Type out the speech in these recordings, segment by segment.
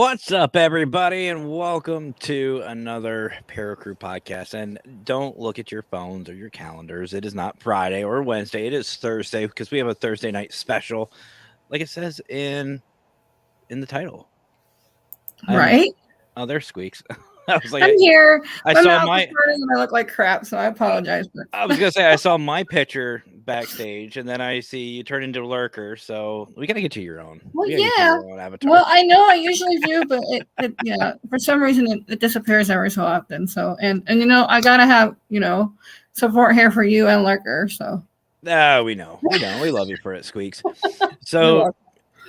What's up, everybody, and welcome to another Paracrew Podcast. And don't look at your phones or your calendars. It is not Friday or Wednesday. It is Thursday because we have a Thursday night special, like it says in the title. Right? Oh, there's Squeaks. I was like, I'm here. I My saw mouth my. is burning and I look like crap, so I apologize. I was gonna say I saw my picture backstage, and then I see you turn into a lurker. So we gotta get you your own. Well, We gotta get you yeah. your own avatar. Well, I know I usually do, but for some reason it disappears every so often. So and I gotta have support here for you and Lurker. So We know, we love you for it, Squeaks. You're So. welcome.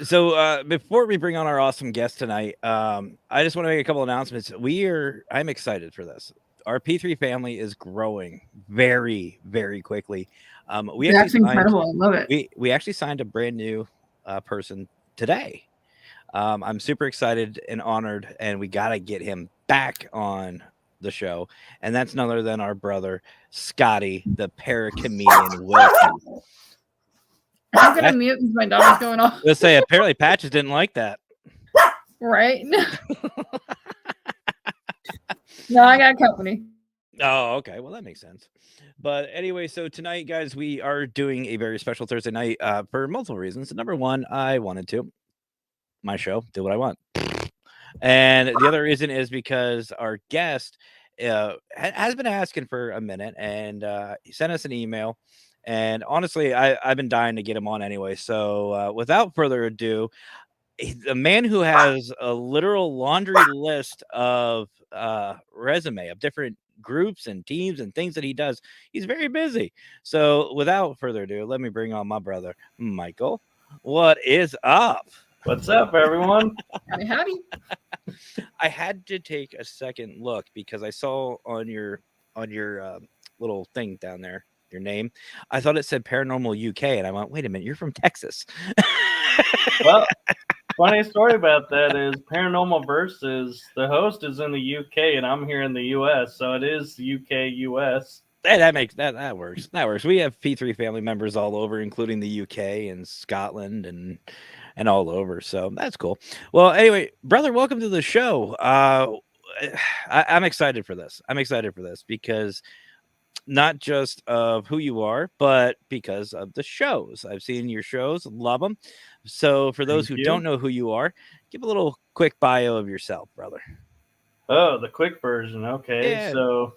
So before we bring on our awesome guest tonight, I just want to make a couple announcements. I'm excited for this. Our P3 family is growing very, very quickly. That's incredible. I love it. We actually signed a brand new person today. I'm super excited and honored, and we got to get him back on the show. And that's none other than our brother Scotty, the paracomedian Wilson. I'm gonna mute because my dog's going off. Let's say apparently Patches didn't like that. Right? No, I got company. Oh, okay. Well, that makes sense. But anyway, so tonight, guys, we are doing a very special Thursday night for multiple reasons. Number one, I wanted to. My show, do what I want. And the other reason is because our guest has been asking for a minute, and he sent us an email. And honestly, I've been dying to get him on anyway. So without further ado, the man who has a literal laundry list of resume of different groups and teams and things that he does. He's very busy. So without further ado, let me bring on my brother, Michael. What is up? What's up, everyone? Howdy. I had to take a second look because I saw on your little thing down there, your name. I thought it said Paranormal UK, and I went, wait a minute, you're from Texas. Well, funny story about that is Paranormal Versus, the host is in the UK and I'm here in the US, so it is UK US. That makes that works. That works. We have P3 family members all over, including the UK and Scotland and all over. So that's cool. Well, anyway, brother, welcome to the show. I'm excited for this. I'm excited for this because not just of who you are, but because of the shows. I've seen your shows, love them. So for those who don't know who you are, give a little quick bio of yourself, brother. Oh, the quick version. Okay. Yeah. So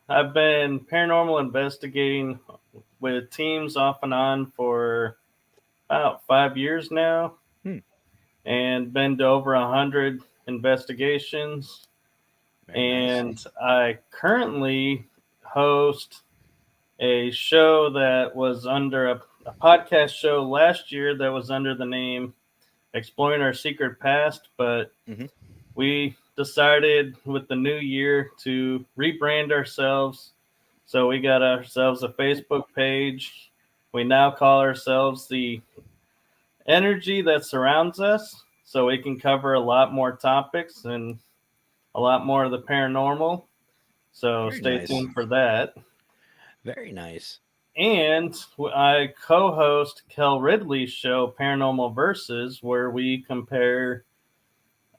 I've been paranormal investigating with teams off and on for about 5 years now, and been to over 100 investigations. Very and nice. I currently host a show that was under a podcast show last year that was under the name Exploring Our Secret Past, but we decided with the new year to rebrand ourselves. So we got ourselves a Facebook page. We now call ourselves the Energy That Surrounds Us, so we can cover a lot more topics and a lot more of the paranormal. So stay tuned for that. Very nice. And I co-host Kel Ridley's show, Paranormal Versus, where we compare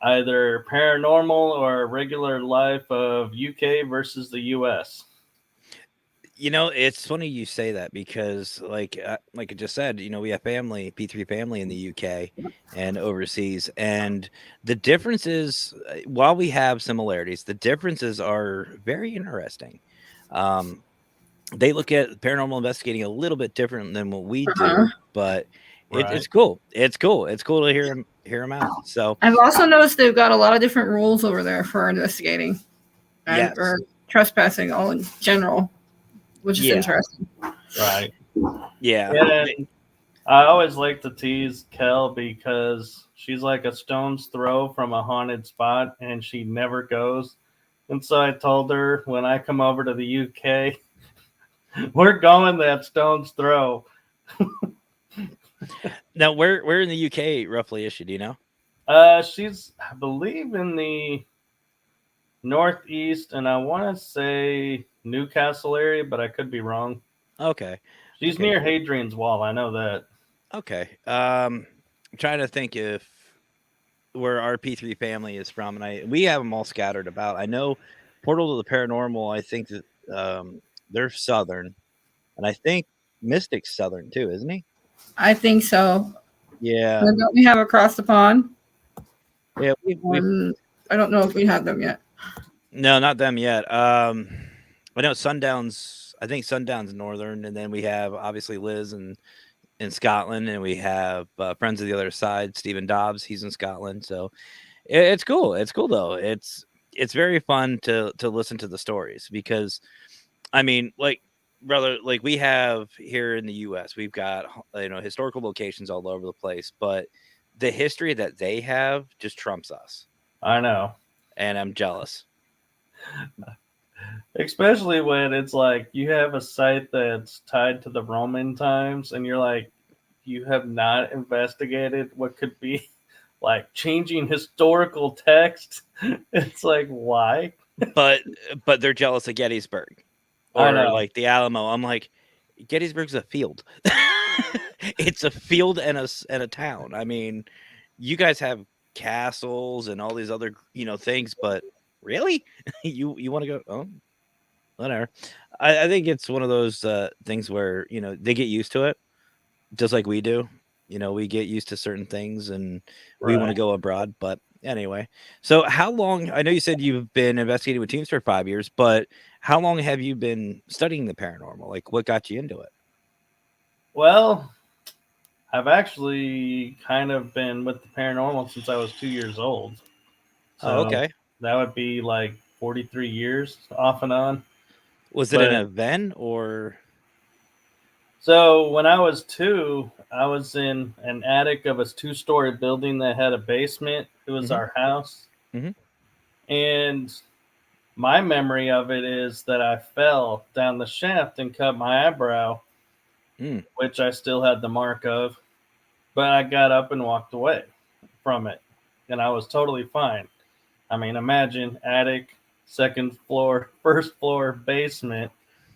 either paranormal or regular life of UK versus the US. You know, it's funny you say that because, like I just said, we have P3 family in the UK and overseas, and the differences, while we have similarities, the differences are very interesting. They look at paranormal investigating a little bit different than what we do, but it's cool. It's cool. It's cool to hear them out. So I've also noticed they've got a lot of different rules over there for investigating and for trespassing all in general, which is interesting. Right. Yeah. And I always like to tease Kel because she's like a stone's throw from a haunted spot and she never goes. And so I told her when I come over to the UK, we're going that stone's throw. Now, where in the UK roughly is she? Do you know? She's, I believe, in the northeast, and I want to say Newcastle area, but I could be wrong. Okay. She's near Hadrian's Wall. I know that. Okay. I'm trying to think if where our P3 family is from, and we have them all scattered about. I know Portal to the Paranormal. I think that they're Southern, and I think Mystic's Southern too, isn't he? I think so. Yeah. And don't we have Across the Pond? Yeah. I don't know if we have them yet. No, not them yet. I know Sundown's. I think Sundown's Northern, and then we have obviously Liz in Scotland, and we have Friends of the Other Side, Stephen Dobbs. He's in Scotland, so it's cool. It's cool though. It's very fun to listen to the stories because, I mean, like brother, like we have here in the U.S., we've got historical locations all over the place, but the history that they have just trumps us. I know, and I'm jealous. Especially when it's like you have a site that's tied to the Roman times, and you're like, you have not investigated what could be like changing historical text. It's like, why? But they're jealous of Gettysburg or like the Alamo. I'm like, Gettysburg's a field. It's a field and a town. I mean, you guys have castles and all these other things, but really, you want to go? Oh, whatever. I think it's one of those things where they get used to it, just like we do. We get used to certain things, and we want to go abroad. But anyway, so how long? I know you said you've been investigating with teams for 5 years, but how long have you been studying the paranormal? Like, what got you into it? Well, I've kind of been with the paranormal since I was 2 years old. So okay. That would be like 43 years off and on. Was it an event or? So when I was 2, I was in an attic of a 2-story building that had a basement. It was our house. Mm-hmm. And my memory of it is that I fell down the shaft and cut my eyebrow, which I still had the mark of. But I got up and walked away from it, and I was totally fine. I mean, imagine attic, second floor, first floor, basement.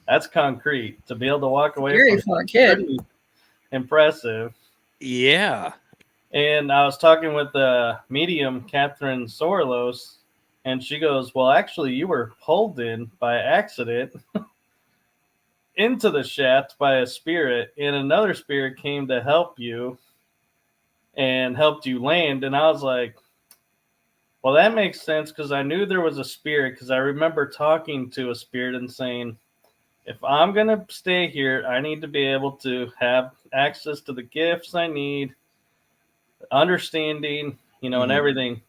That's concrete. To be able to walk away from for a kid. Impressive. Yeah. And I was talking with the medium, Catherine Sorlos, and she goes, well, actually, you were pulled in by accident into the shaft by a spirit, and another spirit came to help you and helped you land. And I was like, well, that makes sense, because I knew there was a spirit, because I remember talking to a spirit and saying, if I'm going to stay here, I need to be able to have access to the gifts I need, understanding, and everything.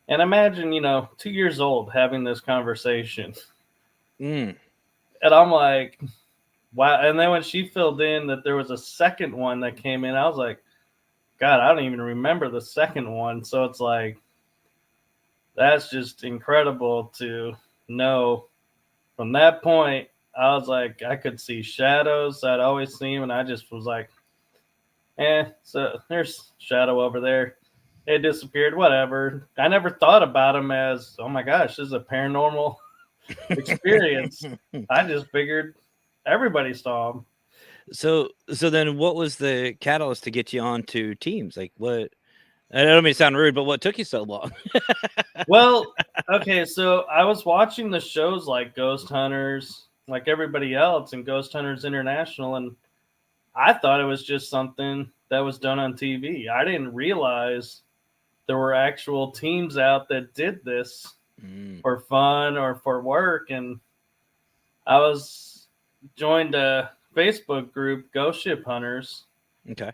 And imagine, 2 years old having this conversation. And I'm like, wow. And then when she filled in that there was a second one that came in, I was like, God, I don't even remember the second one. So it's like, that's just incredible to know. From that point, I was like, I could see shadows. I'd always see them, and I just was like, so there's shadow over there. It disappeared, whatever. I never thought about them as, oh my gosh, this is a paranormal experience. I just figured everybody saw them. So then what was the catalyst to get you onto teams? Like, what? I don't mean to sound rude, but what took you so long? Well, okay, so I was watching the shows like Ghost Hunters, like everybody else, and Ghost Hunters International, and I thought it was just something that was done on TV. I didn't realize there were actual teams out that did this for fun or for work. And I was joined a Facebook group, Ghost Ship Hunters. Okay.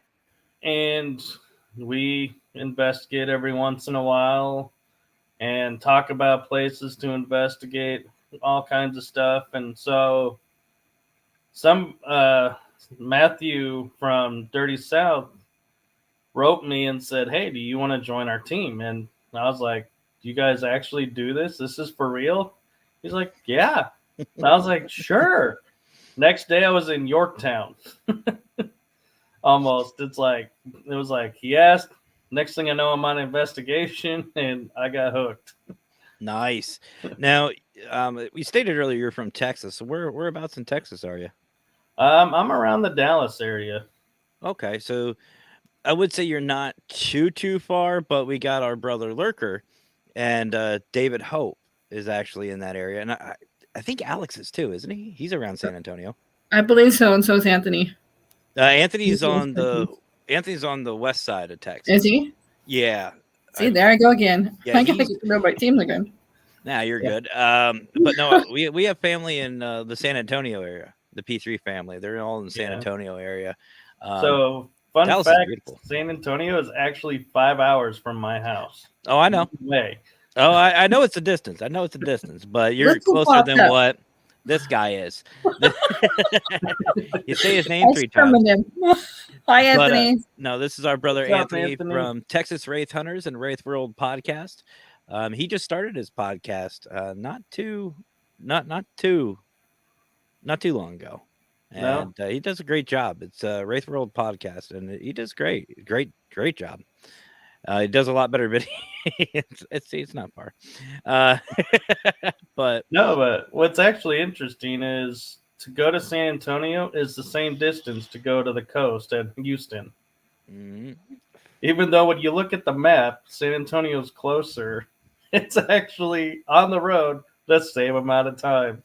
And we investigate every once in a while and talk about places to investigate, all kinds of stuff. And so Matthew from Dirty South wrote me and said, hey, do you want to join our team? And I was like, do you guys actually do this? This is for real? He's like, yeah. And I was like, sure. Next day I was in Yorktown. Almost. It was like he asked. Next thing I know, I'm on investigation, and I got hooked. Nice. Now, we stated earlier you're from Texas. So whereabouts in Texas are you? I'm around the Dallas area. Okay, so I would say you're not too far, but we got our brother Lurker, and David Hope is actually in that area, and I think Alex is too, isn't he? He's around San Antonio. I believe so, and so is Anthony. Anthony's on the west side of Texas. Is he? Yeah. See, there I go again. Yeah, I gotta get to know my teams again. Nah, you're good. But no, we have family in the San Antonio area. The P3 family. They're all in the San Antonio area. So fun Dallas fact: San Antonio is actually 5 hours from my house. Oh, I know. Way. Oh, I know it's a distance. But you're closer than what this guy is. You say his name 3 times. Hi, Anthony. No, this is our brother Anthony from Texas Wraith Hunters and Wraith World Podcast. He just started his podcast not too long ago, and he does a great job. It's Wraith World Podcast, and he does great job. He does a lot better, but it's not far. But what's actually interesting is to go to San Antonio is the same distance to go to the coast at Houston. Mm-hmm. Even though when you look at the map, San Antonio's closer, it's actually on the road the same amount of time.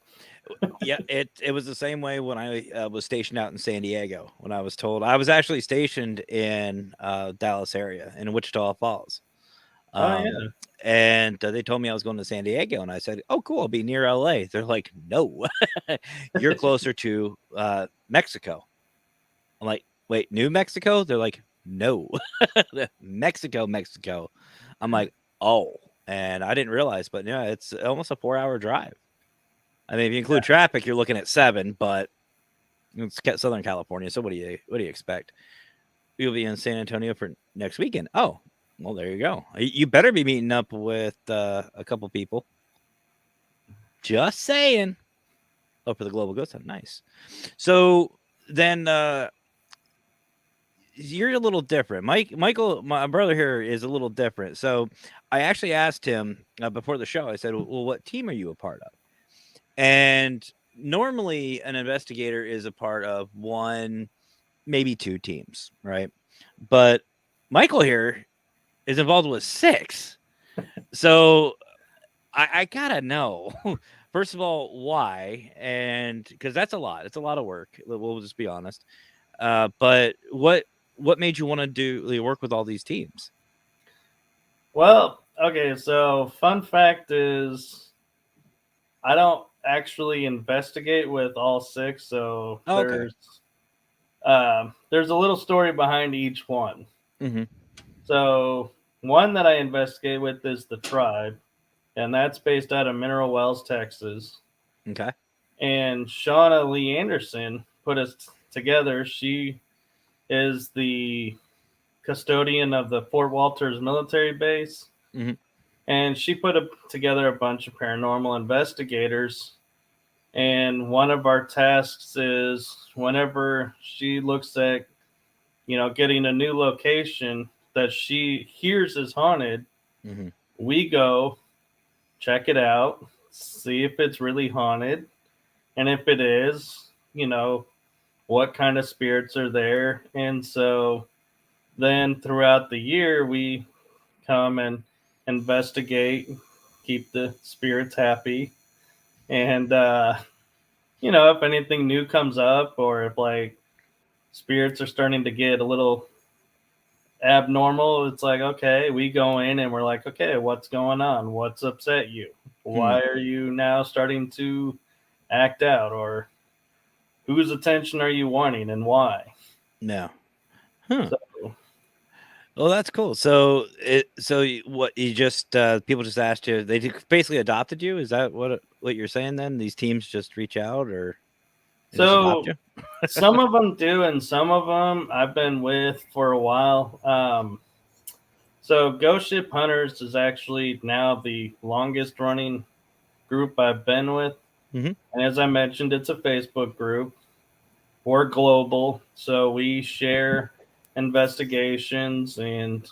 Yeah, it was the same way when I was stationed out in San Diego. When I was told I was actually stationed in Dallas area in Wichita Falls. And they told me I was going to San Diego, and I said, "Oh, cool, I'll be near LA." They're like, "No, you're closer to Mexico." I'm like, "Wait, New Mexico?" They're like, "No, Mexico." I'm like, "Oh," and I didn't realize, but yeah, it's almost a 4-hour drive. I mean, if you include traffic, you're looking at 7, but it's Southern California. So what do you expect? You'll be in San Antonio for next weekend. Oh, well, there you go. You better be meeting up with a couple people. Just saying. Oh, for the Global Ghost Hunt. Nice. So then you're a little different. Michael, my brother here, is a little different. So I actually asked him before the show. I said, well, what team are you a part of? And normally an investigator is a part of 1, maybe 2 teams, right? But Michael here is involved with 6. So I gotta know, first of all, why, and because that's a lot. It's a lot of work. We'll just be honest. But what made you want to work with all these teams? Well, okay. So fun fact is, I don't actually investigate with all 6. So there's a little story behind each one. Mm-hmm. So one that I investigate with is the Tribe, and that's based out of Mineral Wells, Texas. Okay. And Shauna Lee Anderson put us together. She is the custodian of the Fort Walters military base. Mm-hmm. And she put together a bunch of paranormal investigators. And one of our tasks is whenever she looks at, getting a new location that she hears is haunted, mm-hmm. we go check it out, see if it's really haunted. And if it is, what kind of spirits are there. And so then throughout the year, we come and investigate, keep the spirits happy. And, if anything new comes up, or if spirits are starting to get a little abnormal, it's like, okay, we go in and we're like, okay, what's going on? What's upset you? Why are you now starting to act out? Or whose attention are you wanting and why? No. Huh. Well, that's cool. So what you just people just asked you, they basically adopted you? Is that what you're saying then? These teams just reach out, or so some of them do, and some of them I've been with for a while. So Ghost Ship Hunters is actually now the longest running group I've been with. Mm-hmm. And as I mentioned, it's a Facebook group. We're global, so we share investigations. And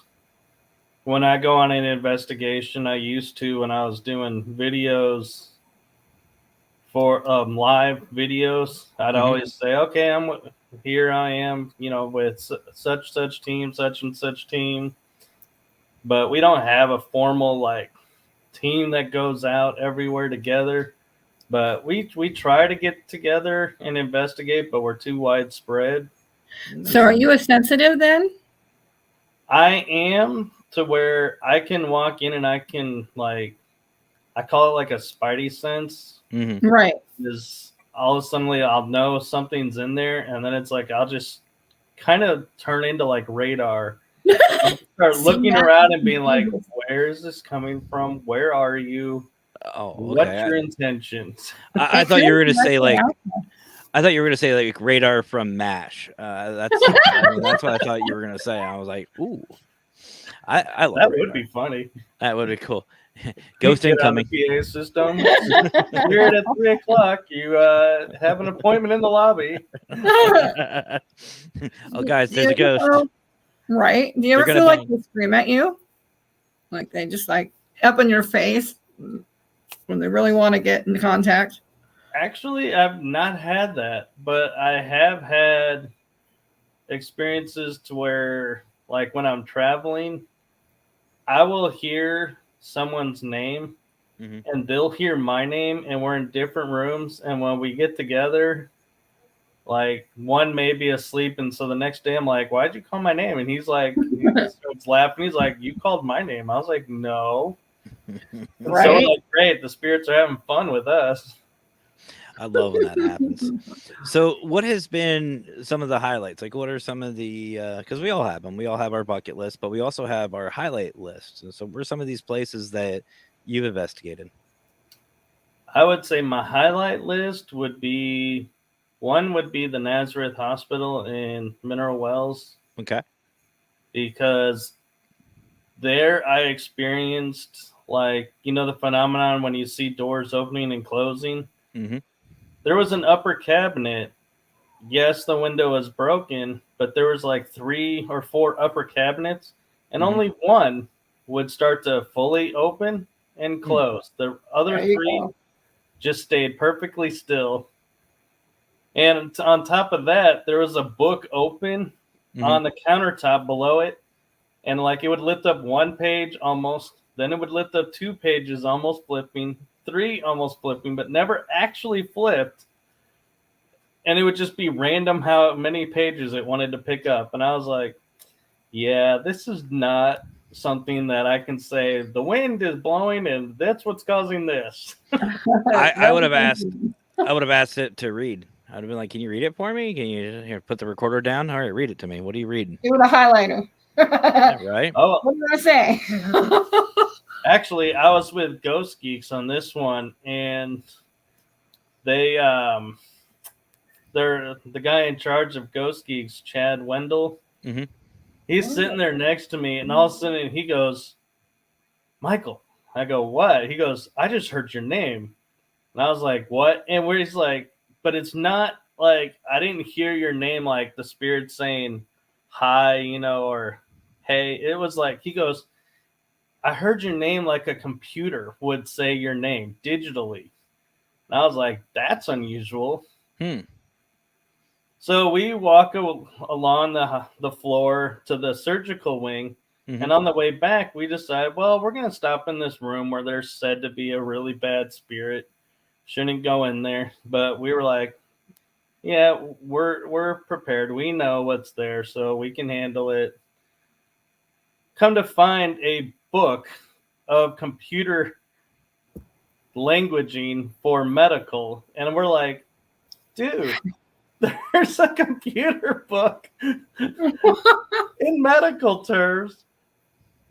when I go on an investigation, I used to, when I was doing videos for live videos, I'd Mhm. always say, okay, here I am, with such team, such and such team. But we don't have a formal like team that goes out everywhere together. But we try to get together and investigate, but we're too widespread. So are you a sensitive then? I am, to where I can walk in and I can I call it like a spidey sense. Mm-hmm. Right. Is all of a sudden I'll know something's in there, and then it's like I'll just kind of turn into like radar. Start looking around and being like, where is this coming from? Where are you? Oh, okay. What's your intentions? I thought you were gonna say like radar from MASH. That's what I thought you were gonna say. I was like, ooh, I love that. radar. Would be funny. That would be cool. Ghost incoming. PA system. You're at 3:00. You have an appointment in the lobby. Oh, guys, there's a ghost. Right. Do you ever feel like they scream at you? Like they just like up in your face when they really want to get in contact? Actually, I've not had that, but I have had experiences to where, like when I'm traveling, I will hear someone's name and they'll hear my name, and we're in different rooms. And when we get together, like one may be asleep, and so the next day I'm like, why'd you call my name? And he's like, he starts laughing. He's like, you called my name. I was like, no. Right. So like, great, the spirits are having fun with us. I love when that happens. So what has been some of the highlights? Like what are some of the, because we all have them. We all have our bucket list, but we also have our highlight list. So what are some of these places that you've investigated? I would say my highlight list would be, one would be the Nazareth Hospital in Mineral Wells. Okay. Because there I experienced the phenomenon when you see doors opening and closing. Mm-hmm. There was an upper cabinet. Yes, the window was broken, but there was like 3 or 4 upper cabinets, and only one would start to fully open and close. The other 3 just stayed perfectly still. And on top of that, there was a book open on the countertop below it, and like it would lift up 1 page almost, then it would lift up 2 pages almost flipping, 3 almost flipping, but never actually flipped. And it would just be random how many pages it wanted to pick up. And I was like, yeah, this is not something that I can say the wind is blowing and that's what's causing this. I would have asked it to read. I'd have been like, can you read it for me? Can you put the recorder down? All right, read it to me. What are you reading? Give it a highlighter. Right? Oh, what did I say? Actually, I was with Ghost Geeks on this one, and they're the guy in charge of Ghost Geeks, Chad Wendell. Mm-hmm. He's sitting there next to me, and all of a sudden he goes, Michael. I go, what? He goes, I just heard your name. And I was like, what? And where he's like, but it's not like I didn't hear your name like the spirit saying hi, or hey. It was like, he goes, I heard your name like a computer would say your name digitally. And I was like, that's unusual. So we walk along the floor to the surgical wing. And on the way back, we decided, well, we're going to stop in this room where there's said to be a really bad spirit. Shouldn't go in there. But we were like, yeah, we're prepared. We know what's there, so we can handle it. Come to find a book of computer languaging for medical. And we're like, dude, there's a computer book in medical terms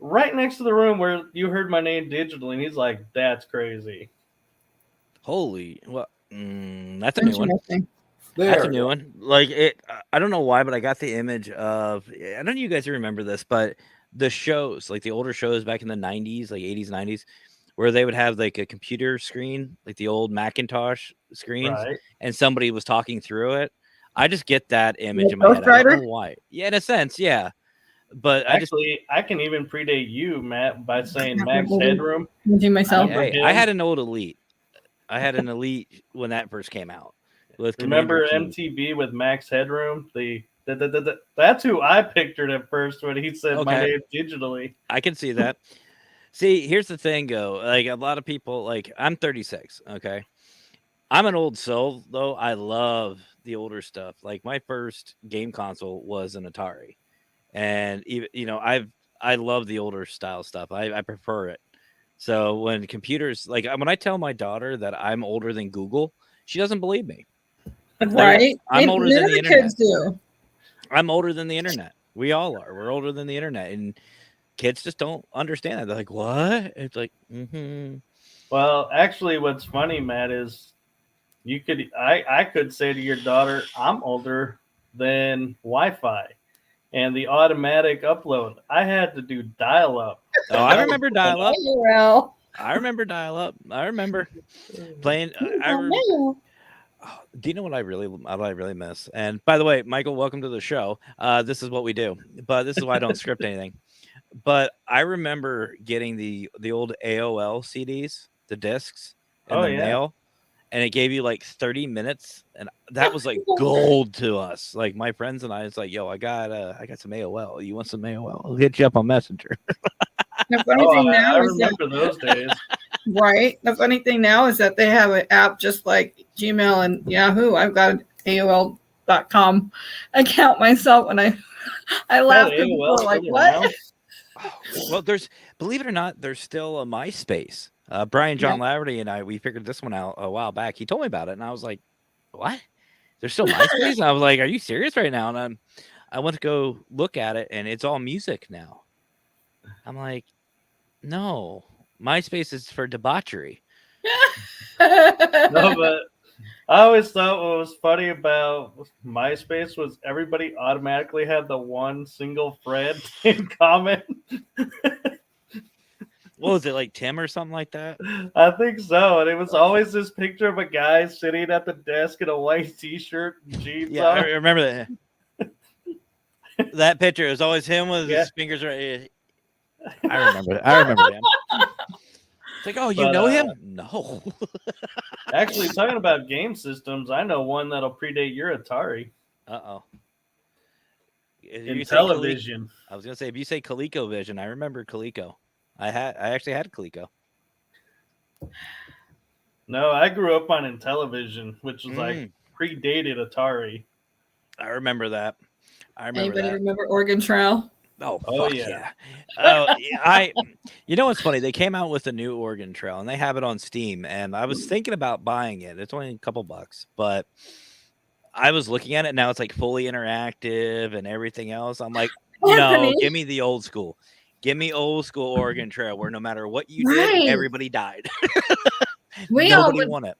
right next to the room where you heard my name digitally. And he's like, that's crazy. Holy, well, that's a new one. That's a new one. Like it, I don't know why, but I got the image of, I don't know if you guys remember this, but the shows, like the older shows back in the 90s, like 80s, 90s, where they would have like a computer screen, like the old Macintosh screens, Right. and somebody was talking through it. I just get that image in my head. I don't know why. Yeah, in a sense, yeah. But I can even predate you, Matt, by saying Max Headroom. Myself. Hey, I had an old Elite. I had an Elite when that first came out. With Remember Commander MTV with Max Headroom? That's who I pictured at first when he said my Okay. name digitally. I can see that. See, here's the thing, though. Like a lot of people, like I'm 36. Okay, I'm an old soul, though. I love the older stuff. Like my first game console was an Atari, and even I love the older style stuff. I prefer it. So when computers, like when I tell my daughter that I'm older than Google, she doesn't believe me. Right? I'm older None than of the the internet. kids do. I'm older than the internet. We all are. We're older than the internet, and kids just don't understand that. They're like, "What?" It's like, Well, actually, what's funny, Matt, is I could say to your daughter, I'm older than Wi-Fi and the automatic upload. I had to do dial-up. Oh, I remember dial-up. Well, I remember dial-up. I remember playing. Do you know what I really miss? And by the way, Michael, welcome to the show. This is what we do, but this is why I don't script anything. But I remember getting the old AOL CDs, the discs, in Oh, the yeah. mail, and it gave you like 30 minutes, and that was like gold to us. Like my friends and I, it's like, yo, I got some AOL. You want some AOL? I'll hit you up on Messenger. the funny thing now I is that, remember those days. right? The funny thing now is that they have an app just like Gmail and Yahoo. I've got an AOL.com account myself, and I laughed at people AOL like, still what? around? Well, believe it or not, there's still a MySpace. Brian John Laverty and we figured this one out a while back. He told me about it, and I was like, "What? There's still MySpace?" And I was like, "Are you serious right now?" And I went to go look at it, and it's all music now. I'm like, "No, MySpace is for debauchery." No, but I always thought what was funny about MySpace was everybody automatically had the one single friend in common. What was it, like Tim or something like that? I think so. And it was always this picture of a guy sitting at the desk in a white t-shirt and jeans Yeah, I on. remember that. That picture. It was always him with Yeah. his fingers right. I remember him. It's like, oh, you know him? No. Actually, talking about game systems, I know one that'll predate your Atari. Uh-oh. In television. I was gonna say, if you say ColecoVision, I remember Coleco. I actually had Coleco. No, I grew up on Intellivision, which was like predated Atari. I remember that. Anybody remember Oregon Trail? Oh fuck yeah. You know what's funny? They came out with a new Oregon Trail, and they have it on Steam, and I was thinking about buying it. It's only a couple bucks, but I was looking at it now. It's like fully interactive and everything else. I'm like, no, give me the old school. Give me old school Oregon Trail, where no matter what you did, everybody died. Nobody won it.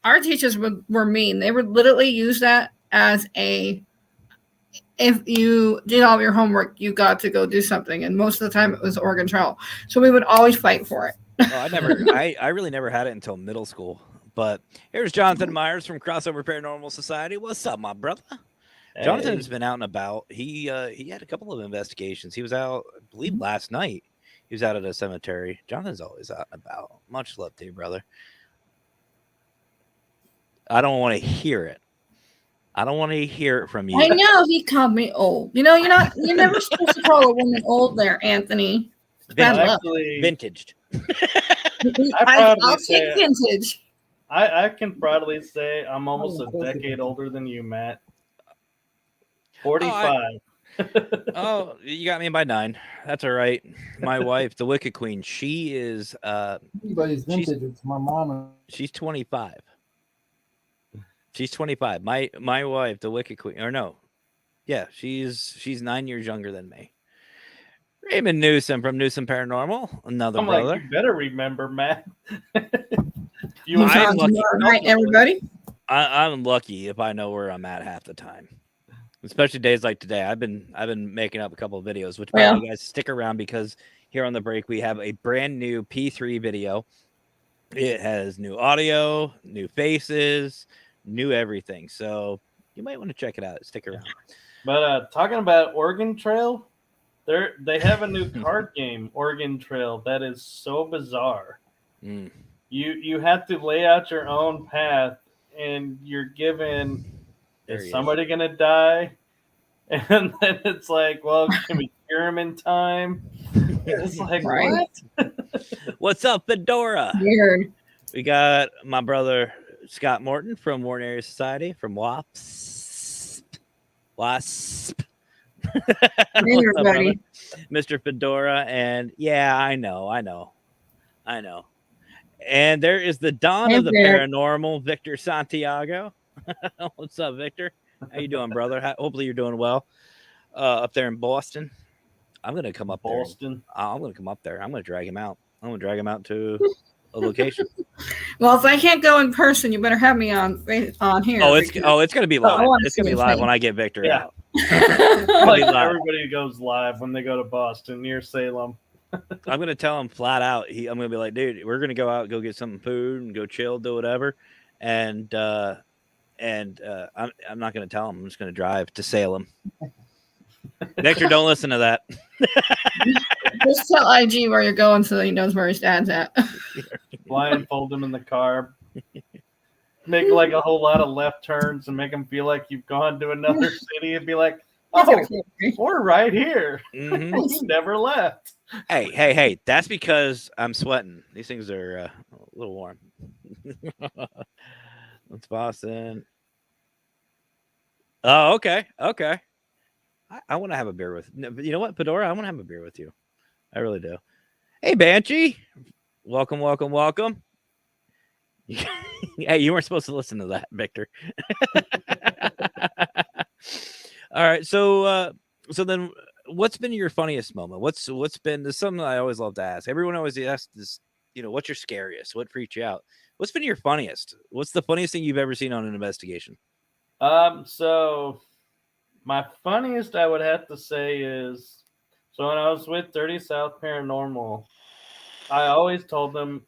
Our teachers were mean. They would literally use that as if you did all your homework, you got to go do something. And most of the time it was Oregon Trail. So we would always fight for it. I really never had it until middle school. But here's Jonathan Myers from Crossover Paranormal Society. What's up, my brother? Hey. Jonathan's been out and about. He had a couple of investigations. He was out, I believe, last night. He was out at a cemetery. Jonathan's always out and about. Much love to you, brother. I don't want to hear it. I don't want to hear it from you. I know he called me old. You know, you're never supposed to call a woman old there, Anthony. Vintaged. I'll take vintage. I can proudly say I'm almost a decade older than you, Matt. 45. Oh, you got me by 9. That's all right. My wife, the Wicked Queen, she is anybody's vintage. It's my mom. She's 25. She's 25. My wife, the Wicked Queen, or no. Yeah, she's 9 years younger than me. Raymond Newsom from Newsom Paranormal, another brother. Like, you better remember, Matt. I'm lucky. Right, everybody. I'm lucky if I know where I'm at half the time. Especially days like today. I've been making up a couple of videos, which by the way, guys, stick around because here on the break we have a brand new P3 video. It has new audio, new faces, new everything. So you might want to check it out. Stick around. But talking about Oregon Trail, they have a new card game, Oregon Trail, that is so bizarre. You you have to lay out your own path, and you're given, There is he is. somebody going to die? And then it's like, well, can we cure him in time? It's like, Right. what? What's up, Fedora? Weird. We got my brother Scott Morton from Morton Area Society from WASP. What's up, Everybody. brother? Mr. Fedora, and yeah, I know. And there is the Dawn Hey of the there. Paranormal, Victor Santiago. What's up, Victor? How you doing, brother? Hopefully you're doing well up there in Boston. I'm gonna come up there. Boston. I'm gonna come up there. I'm gonna drag him out. I'm gonna drag him out to a location. Well, if I can't go in person, you better have me on here. It's gonna be live. wanna It's gonna see be his live face. when I get Victor Yeah. out. Like live. everybody goes live when they go to Boston near Salem. I'm gonna tell him flat out. I'm gonna be like, dude, we're gonna go out, go get some food, and go chill, do whatever. And I'm not gonna tell him. I'm just gonna drive to Salem. Victor, don't listen to that. Just tell IG where you're going so he knows where his dad's at. Blindfold him in the car. Make like a whole lot of left turns and make him feel like you've gone to another city and be like, He's oh, gonna kill me. we're right here. Mhm. We never left. Hey! That's because I'm sweating. These things are a little warm. That's Boston. Oh, okay. I want to have a beer with you know what, Fedora? I want to have a beer with you. I really do. Hey, Banshee. Welcome. Hey, you weren't supposed to listen to that, Victor. All right, so then what's been your funniest moment? What's been this is something I always love to ask. Everyone always asks this, what's your scariest? What freaked you out? What's been your funniest? What's the funniest thing you've ever seen on an investigation? So my funniest I would have to say is, so when I was with 30 South Paranormal, I always told them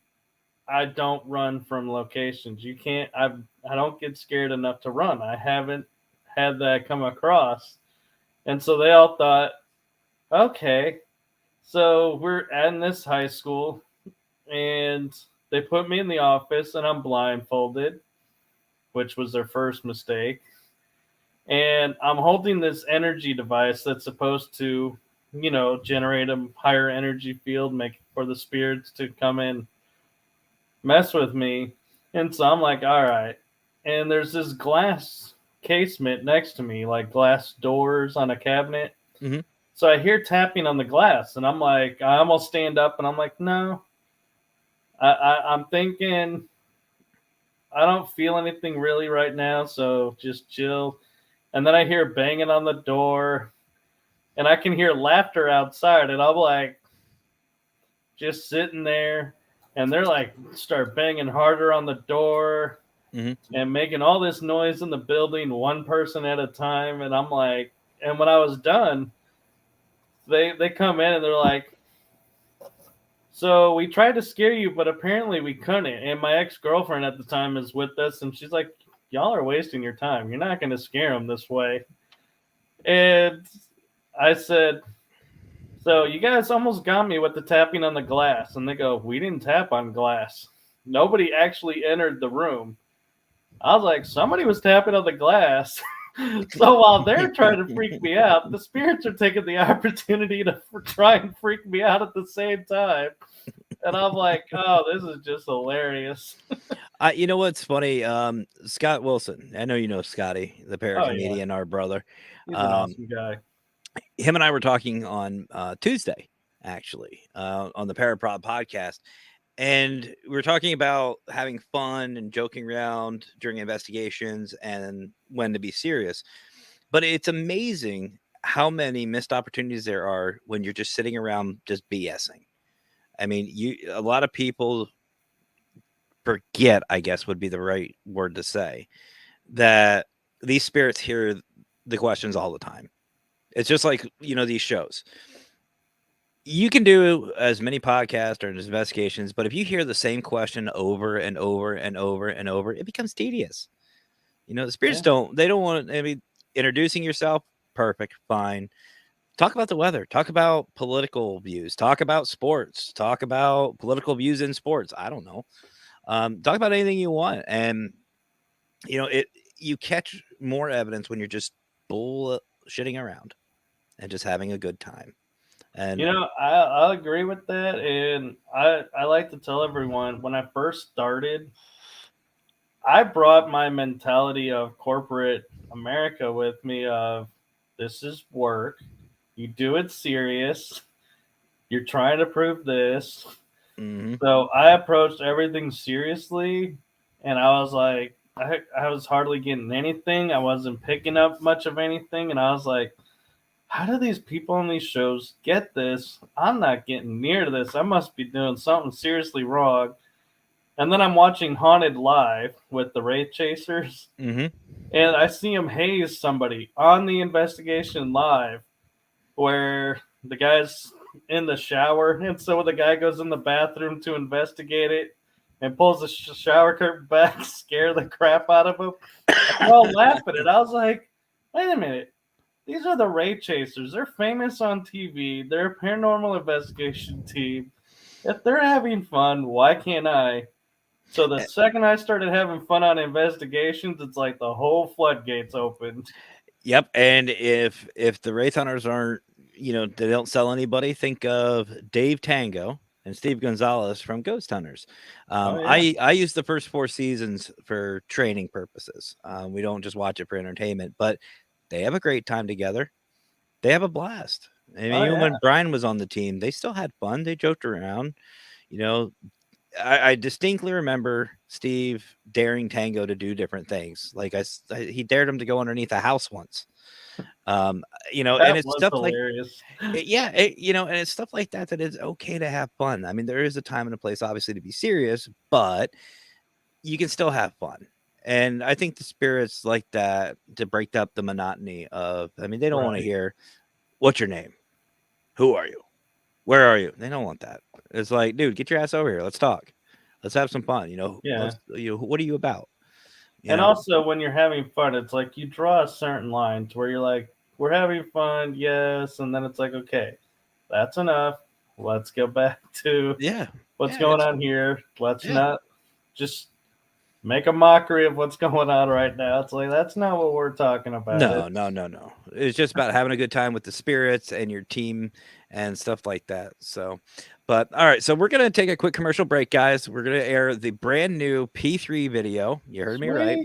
I don't run from locations. You can't, I don't get scared enough to run. I haven't had that come across. And so they all thought, okay, so we're at this high school and they put me in the office and I'm blindfolded, which was their first mistake. And I'm holding this energy device that's supposed to, generate a higher energy field, make for the spirits to come in, mess with me. And so I'm like, all right. And there's this glass casement next to me, like glass doors on a cabinet. Mhm. So I hear tapping on the glass, and I'm like, I almost stand up, and I'm like, no. I'm thinking, I don't feel anything really right now, so just chill. And then I hear banging on the door, and I can hear laughter outside, and I'm like, just sitting there, and they're like, start banging harder on the door. Mm-hmm. And making all this noise in the building, one person at a time. And I'm like, and when I was done, they come in and they're like, so we tried to scare you, but apparently we couldn't. And my ex-girlfriend at the time is with us, and she's like, y'all are wasting your time. You're not going to scare them this way. And I said, so you guys almost got me with the tapping on the glass. And they go, we didn't tap on glass. Nobody actually entered the room. I was like, somebody was tapping on the glass. So while they're trying to freak me out, the spirits are taking the opportunity to try and freak me out at the same time. And I'm like, oh, this is just hilarious. You know what's funny? Scott Wilson. I know you know Scotty, the paracomedian, our brother. He's an awesome guy. Him and I were talking on Tuesday, actually, on the Paracrew Podcast. And we were talking about having fun and joking around during investigations and when to be serious. But it's amazing how many missed opportunities there are when you're just sitting around just BSing. I mean, a lot of people forget, I guess would be the right word to say, that these spirits hear the questions all the time. It's just like, these shows. You can do as many podcasts or investigations, but if you hear the same question over and over and over and over, it becomes tedious. The spirits don't want to, introducing yourself, perfect, fine. Talk about the weather, talk about political views, talk about sports, talk about political views in sports. I don't know. Talk about anything you want. And, you catch more evidence when you're just bullshitting around and just having a good time. And I agree with that. And I like to tell everyone, when I first started, I brought my mentality of corporate America with me of, this is work. You do it serious. You're trying to prove this. mm-hmm. So I approached everything seriously, and I was like, I was hardly getting anything. I wasn't picking up much of anything, and I was like, how do these people on these shows get this? I'm not getting near this. I must be doing something seriously wrong. And then I'm watching Haunted Live with the Wraith Chasers, Mm-hmm. and I see him haze somebody on the investigation live, where the guy's in the shower, and so the guy goes in the bathroom to investigate it and pulls the shower curtain back, scare the crap out of him. And we're all laughing at it. I was like, wait a minute. These are the Wraith Chasers. They're famous on TV. They're a paranormal investigation team. If they're having fun, why can't I? So the second I started having fun on investigations, it's like the whole floodgates opened. Yep. And if the Wraith Hunters aren't, they don't sell anybody, think of Dave Tango and Steve Gonzalez from Ghost Hunters. I use the first 4 seasons for training purposes. We don't just watch it for entertainment, but they have a great time together. They have a blast. I mean, even when Brian was on the team, they still had fun. They joked around. I distinctly remember Steve daring Tango to do different things. Like he dared him to go underneath a house once. And it's stuff hilarious. And it's stuff like that it's okay to have fun. I mean, there is a time and a place, obviously, to be serious, but you can still have fun. And I think the spirits like that to break up the monotony of, I mean, they don't want to hear, what's your name? Who are you? Where are you? They don't want that. It's like, dude, get your ass over here. Let's talk. Let's have some fun. What are you about? Also, when you're having fun, it's like you draw a certain line to where you're like, we're having fun, yes. And then it's like, okay, that's enough. Let's go back to what's going on here. Let's not just make a mockery of what's going on right now. It's like, that's not what we're talking about. No. It's just about having a good time with the spirits and your team and stuff like that. So, but all right. So we're going to take a quick commercial break, guys. We're going to air the brand new P3 video. You heard me right.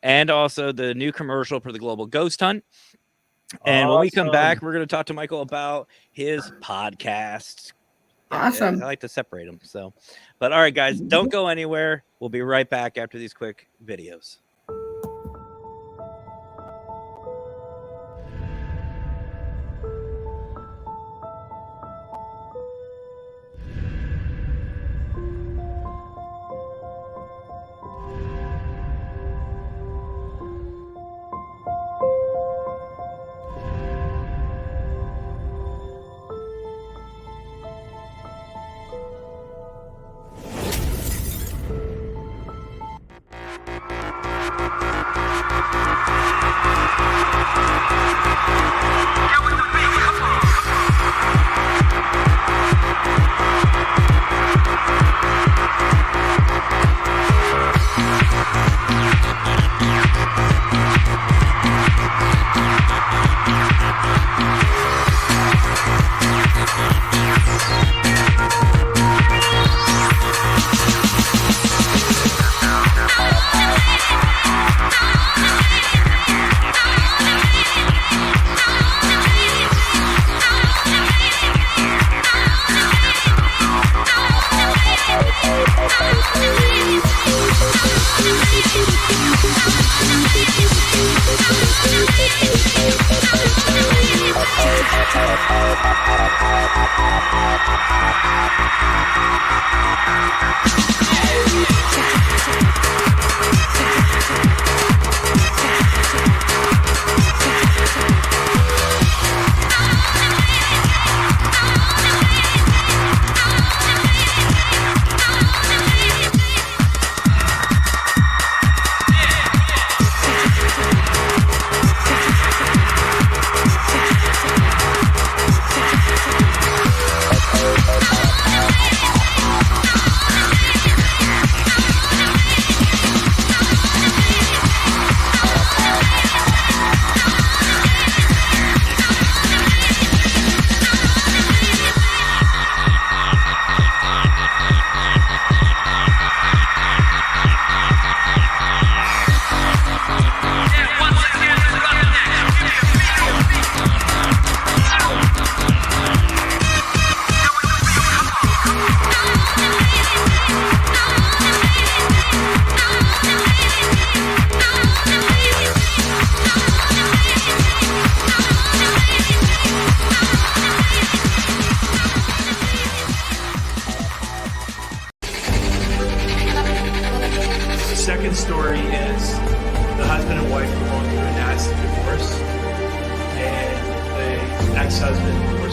And also the new commercial for the Global Ghost Hunt. And when we come back, we're going to talk to Michael about his podcast. Awesome. I like to separate them. So, but all right, guys, don't go anywhere. We'll be right back after these quick videos.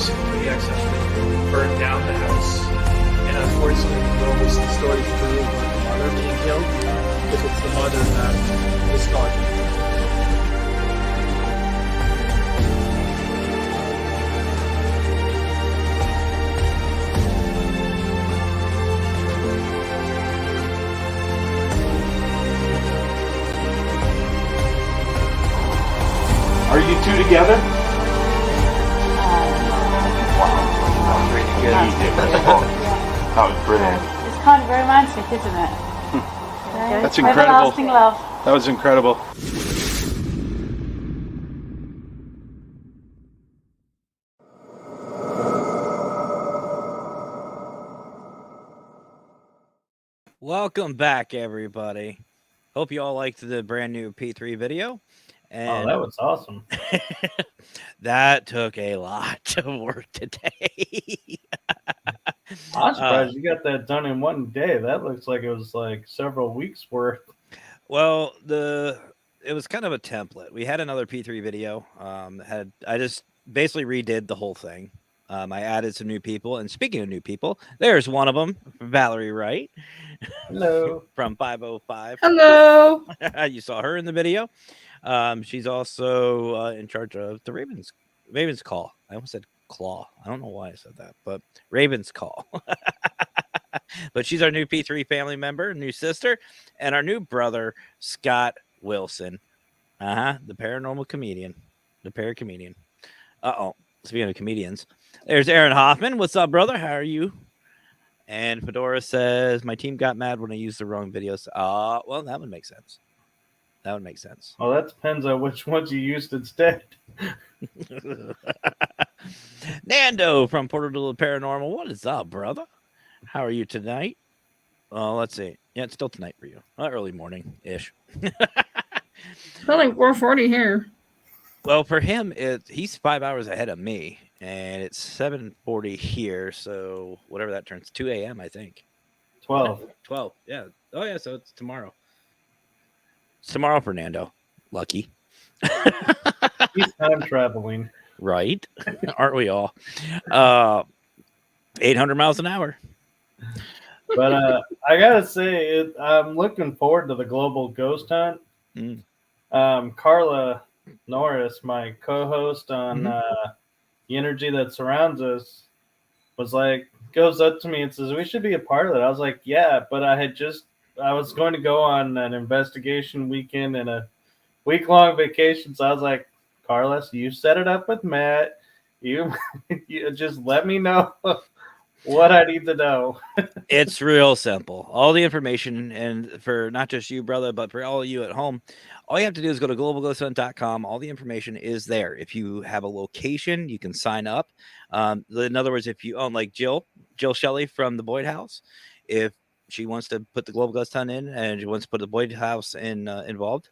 members of the access group burned down the house. And unfortunately, we know this story through the mother being killed, because it's the mother that is talking. Are you two together? That was brilliant. It's kind of romantic, isn't it? That's incredible. Everlasting love. That was incredible. Welcome back, everybody. Hope you all liked the brand new P3 video. And that was awesome. that took a lot of work today. I'm surprised you got that done in one day. That looks like it was like several weeks worth. Well, it was kind of a template. We had another P3 video. I just basically redid the whole thing. I added some new people, and speaking of new people, there's one of them, Valerie Wright. Hello. From 505. Hello. You saw her in the video. She's also in charge of the Ravens Call. I almost said Claw. I don't know why I said that, but Ravens Call. But she's our new P3 family member, new sister, and our new brother, Scott Wilson. The paranormal comedian, the paracomedian. Speaking of comedians, there's Aaron Hoffman. What's up, brother? How are you? And Fedora says, my team got mad when I used the wrong videos. Well, that would make sense. That would make sense. Well, that depends on which ones you used instead. Nando from Portal to the Paranormal. What is up, brother? How are you tonight? Let's see. Yeah, it's still tonight for you. Early morning-ish. It's like 4:40 here. Well, for him, he's 5 hours ahead of me, and it's 7:40 here, so whatever that turns, 2 a.m., I think. 12. 12, yeah. Oh, yeah, so it's tomorrow. It's tomorrow, Fernando. Lucky. He's time traveling. Right? Aren't we all? 800 miles an hour. But I got to say, I'm looking forward to the global ghost hunt. Carla Norris, my co-host on The Energy That Surrounds Us, goes up to me and says, we should be a part of it. I was like, yeah, but I was going to go on an investigation weekend and a week-long vacation. So I was like, Carlos, you set it up with Matt. You just let me know what I need to know. It's real simple. All the information, and for not just you, brother, but for all of you at home, all you have to do is go to globalghosthunt.com. All the information is there. If you have a location, you can sign up. In other words, if you own like Jill Shelley from the Boyd House, if she wants to put the Global Ghost Hunt in and she wants to put the Boyd House involved,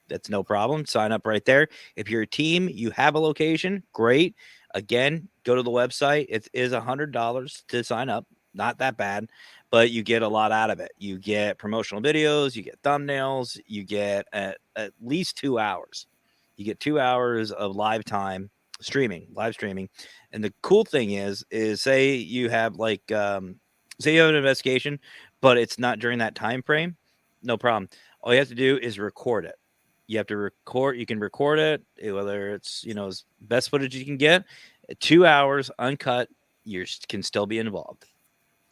that's no problem. Sign up right there. If you're a team, you have a location, great. Again, go to the website. It is $100 to sign up. Not that bad, but you get a lot out of it. You get promotional videos, you get thumbnails, you get at least 2 hours. You get 2 hours of live streaming. And the cool thing is say you have say you have an investigation, but it's not during that time frame, no problem. All you have to do is record it. You have to record. You can record it, whether it's as best footage you can get. 2 hours uncut. You can still be involved.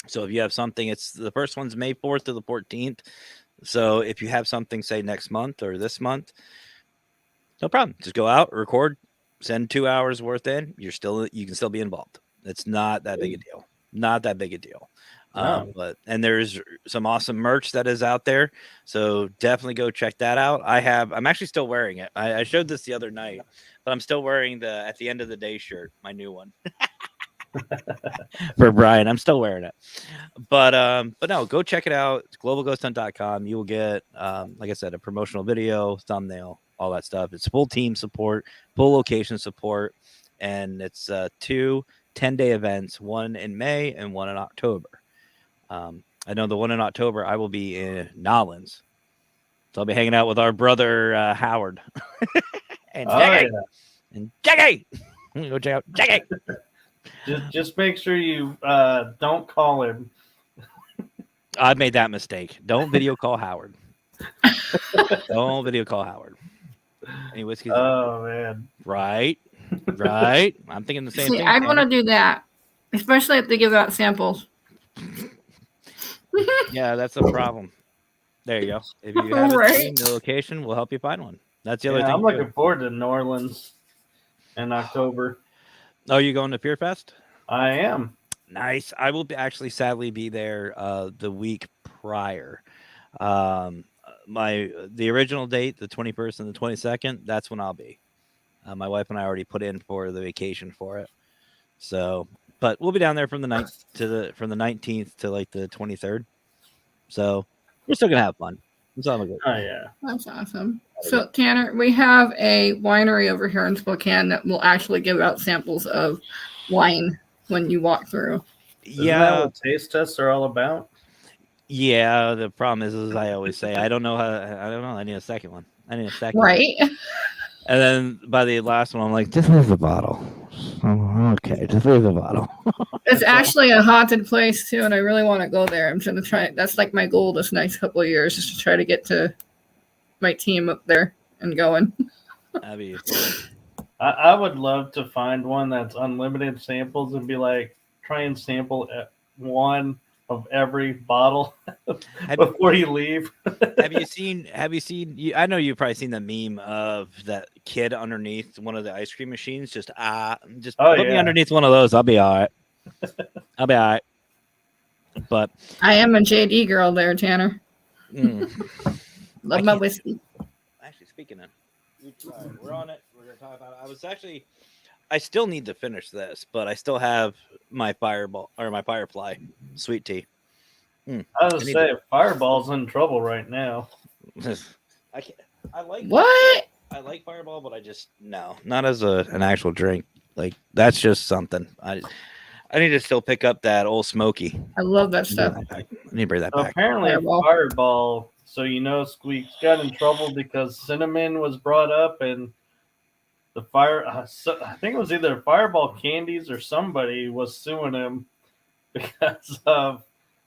So if you have something, it's the first one's May 4th to the 14th. So if you have something, say next month or this month, no problem. Just go out, record, send 2 hours worth in. You can still be involved. It's not that big a deal. Not that big a deal. And there's some awesome merch that is out there, so definitely go check that out. I'm actually still wearing it. I showed this the other night, but I'm still wearing the At the End of the Day shirt, my new one. For Brian, I'm still wearing it. But no, go check it out. It's globalghosthunt.com. You will get like I said, a promotional video, thumbnail, all that stuff. It's full team support, full location support, and it's 2 10-day events, one in May and one in October. I know the one in October, I will be in Nolens. So I'll be hanging out with our brother, Howard. And Jackie. Yeah. And Jackie. Go check out Jackie. Just make sure you don't call him. I made that mistake. Don't video call Howard. Don't video call Howard. Any whiskeys? Oh man. Right. I'm thinking the same See, thing. I'd want to do that, especially if they give out samples. Yeah, that's a problem. There you go. If you have Right. the location, we'll help you find one. That's the other thing. I'm too. looking forward to New Orleans in October. Oh, you going to Pier Fest? I am. Nice. I will actually sadly be there the week prior. The original date, the 21st and the 22nd, that's when I'll be. My wife and I already put in for the vacation for it. So, but we'll be down there from the 19th to like the 23rd. So we're still gonna have fun. It's all good. Oh yeah. That's awesome. So, Tanner, we have a winery over here in Spokane that will actually give out samples of wine when you walk through. Isn't that what taste tests are all about? Yeah. The problem is, as I always say, I don't know. I need a second one. Right. And then by the last one, I'm like, just leave the bottle. Okay, just leave the bottle. It's actually a haunted place, too, and I really want to go there. I'm going to try. That's like my goal this next couple of years, is to try to get to my team up there and going. That'd be fun. I would love to find one that's unlimited samples and be like, try and sample one of every bottle before you leave. Have you seen? I know you've probably seen the meme of that kid underneath one of the ice cream machines. Just put me underneath one of those. I'll be all right. But I am a JD girl there, Tanner. Love my can't- whiskey. Actually, speaking of, we're on it. We're gonna talk about it. I still need to finish this, but I still have my Firefly sweet tea. I was say Fireball's in trouble right now. I can't. I like What? I like Fireball, but I just not as an actual drink. Like that's just something. I need to still pick up that Old Smoky. I love that stuff. I need to bring that back. Apparently, Fireball. So Squeaks got in trouble because cinnamon was brought up, and the I think it was either Fireball Candies or somebody was suing him because of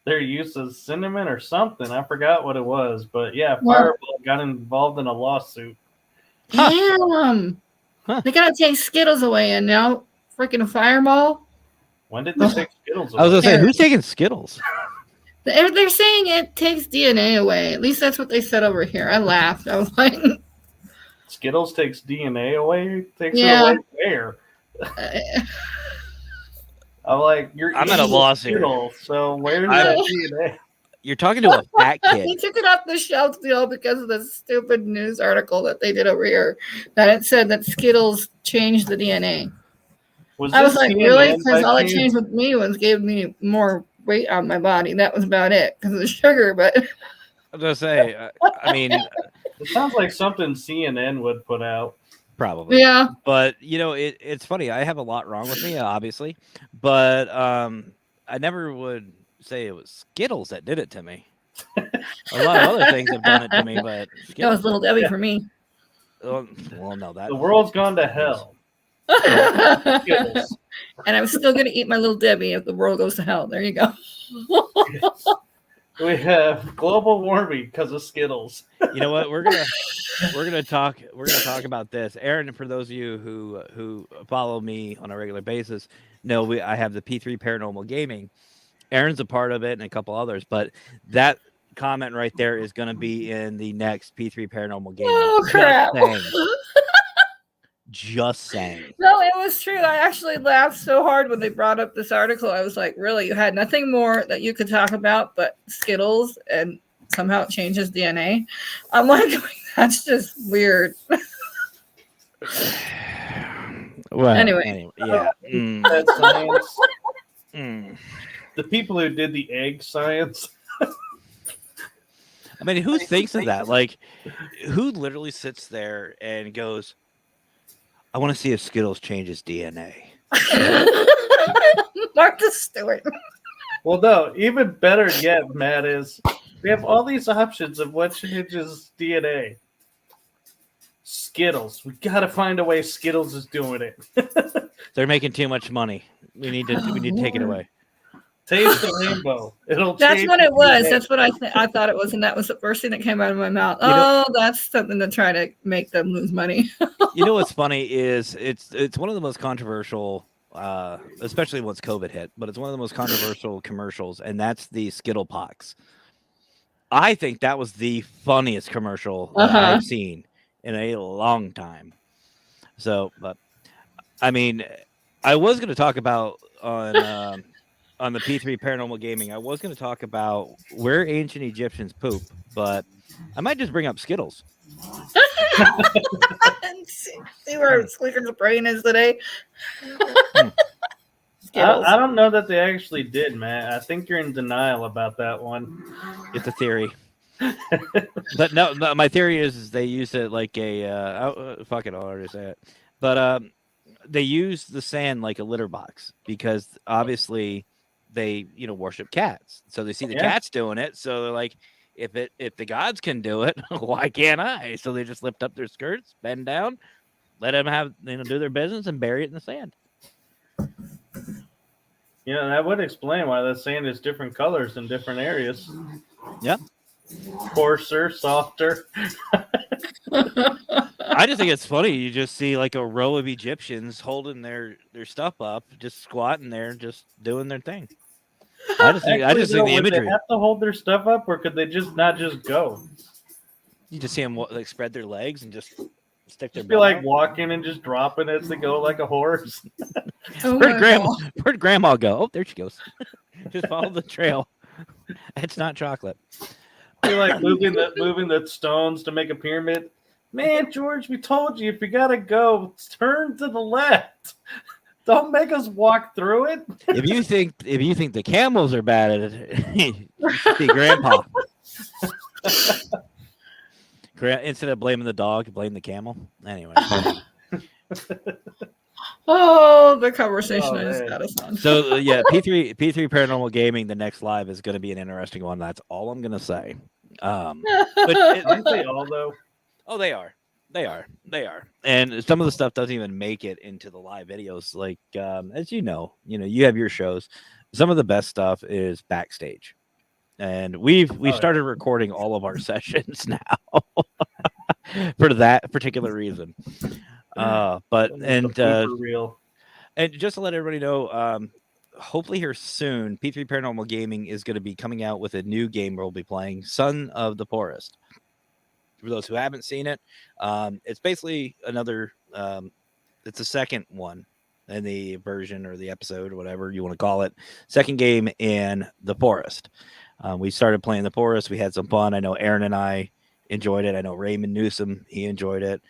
their use of cinnamon or something. I forgot what it was, but yeah, Fireball got involved in a lawsuit. Damn. Huh. They gotta take Skittles away, and now freaking Fireball. When did they take Skittles away? I was gonna say, who's taking Skittles? They're saying it takes DNA away. At least that's what they said over here. I laughed. I was like, Skittles takes DNA away? Takes Yeah. it away where? I'm like, I'm at a loss here. Skittles, so where's that DNA? You're talking to a fat kid. They took it off the shelf deal because of the stupid news article that they did over here. That it said that Skittles changed the DNA. I was like, really? Because all it changed with me was gave me more weight on my body. That was about it because of the sugar. But I was gonna say, I mean, it sounds like something CNN would put out. probably. yeah, But it's funny. I have a lot wrong with me, obviously, but I never would say it was Skittles that did it to me. A lot of other things have done it to me, but Skittles, that was Little Debbie for me. well, no, that The world's gone to hell. Skittles. And I'm still gonna eat my Little Debbie if the world goes to hell. There you go. We have global warming because of Skittles. You know what? We're gonna talk about this. Aaron, for those of you who follow me on a regular basis, know I have the P3 Paranormal Gaming. Aaron's a part of it and a couple others, but that comment right there is going to be in the next P3 Paranormal Gaming. Oh crap! Just saying. No, it was true. I actually laughed so hard when they brought up this article. I was like, really? You had nothing more that you could talk about but Skittles, and somehow it changes DNA? I'm like, that's just weird. Well, Anyway. yeah. That science. The people who did the egg science. I mean, who thinks of that? Like, who literally sits there and goes, I want to see if Skittles changes DNA. Martha Stewart. Well, no, even better yet, Matt, is we have all these options of what changes DNA. Skittles. We got to find a way Skittles is doing it. They're making too much money. We need to take it away. Taste the rainbow. It'll. That's change what it your was. day. That's what I thought it was, and that was the first thing that came out of my mouth. You know- That's something to try to make them lose money. You know what's funny is it's one of the most controversial, especially once COVID hit, but it's one of the most controversial commercials, and that's the Skittle Pox. I think that was the funniest commercial that I've seen in a long time. So, but I mean, I was going to talk about on the P3 Paranormal Gaming. I was going to talk about where ancient Egyptians poop, but I might just bring up Skittles. See where Squeaker's brain is today. I don't know that they actually did, Matt. I think you're in denial about that one. It's a theory. But no, my theory is they use it like a fuck it, I'll already say it. But they use the sand like a litter box because obviously they worship cats. So they see the cats doing it, so they're like, if the gods can do it, why can't I? So they just lift up their skirts, bend down, let them have do their business, and bury it in the sand. Yeah, that would explain why the sand is different colors in different areas. Yeah. Coarser, softer. I just think it's funny. You just see like a row of Egyptians holding their stuff up, just squatting there, just doing their thing. I just think the would imagery. they have to hold their stuff up, or could they just not just go? You just see them like spread their legs and just stick their. Just be like walking and just dropping as they go like a horse. Where'd grandma go? Oh, there she goes. Just follow the trail. It's not chocolate. You're like moving the stones to make a pyramid. Man, George, we told you if you gotta go, turn to the left. Don't make us walk through it. If you think the camels are bad at it, you should see Grandpa. Instead of blaming the dog, blame the camel. Anyway. The conversation I just got us on. So yeah, P3 Paranormal Gaming. The next live is going to be an interesting one. That's all I'm going to say. Aren't they all though? Oh, they are. And some of the stuff doesn't even make it into the live videos. Like as you have your shows. Some of the best stuff is backstage, and we've started recording all of our sessions now for that particular reason. Real. And just to let everybody know, hopefully here soon, P3 Paranormal Gaming is going to be coming out with a new game we'll be playing, Son of the Poorest. For those who haven't seen it, it's basically another. It's the second one in the version or the episode or whatever you want to call it. Second game in the Forest. We started playing the Forest. We had some fun. I know Aaron and I enjoyed it. I know Raymond Newsom, he enjoyed it.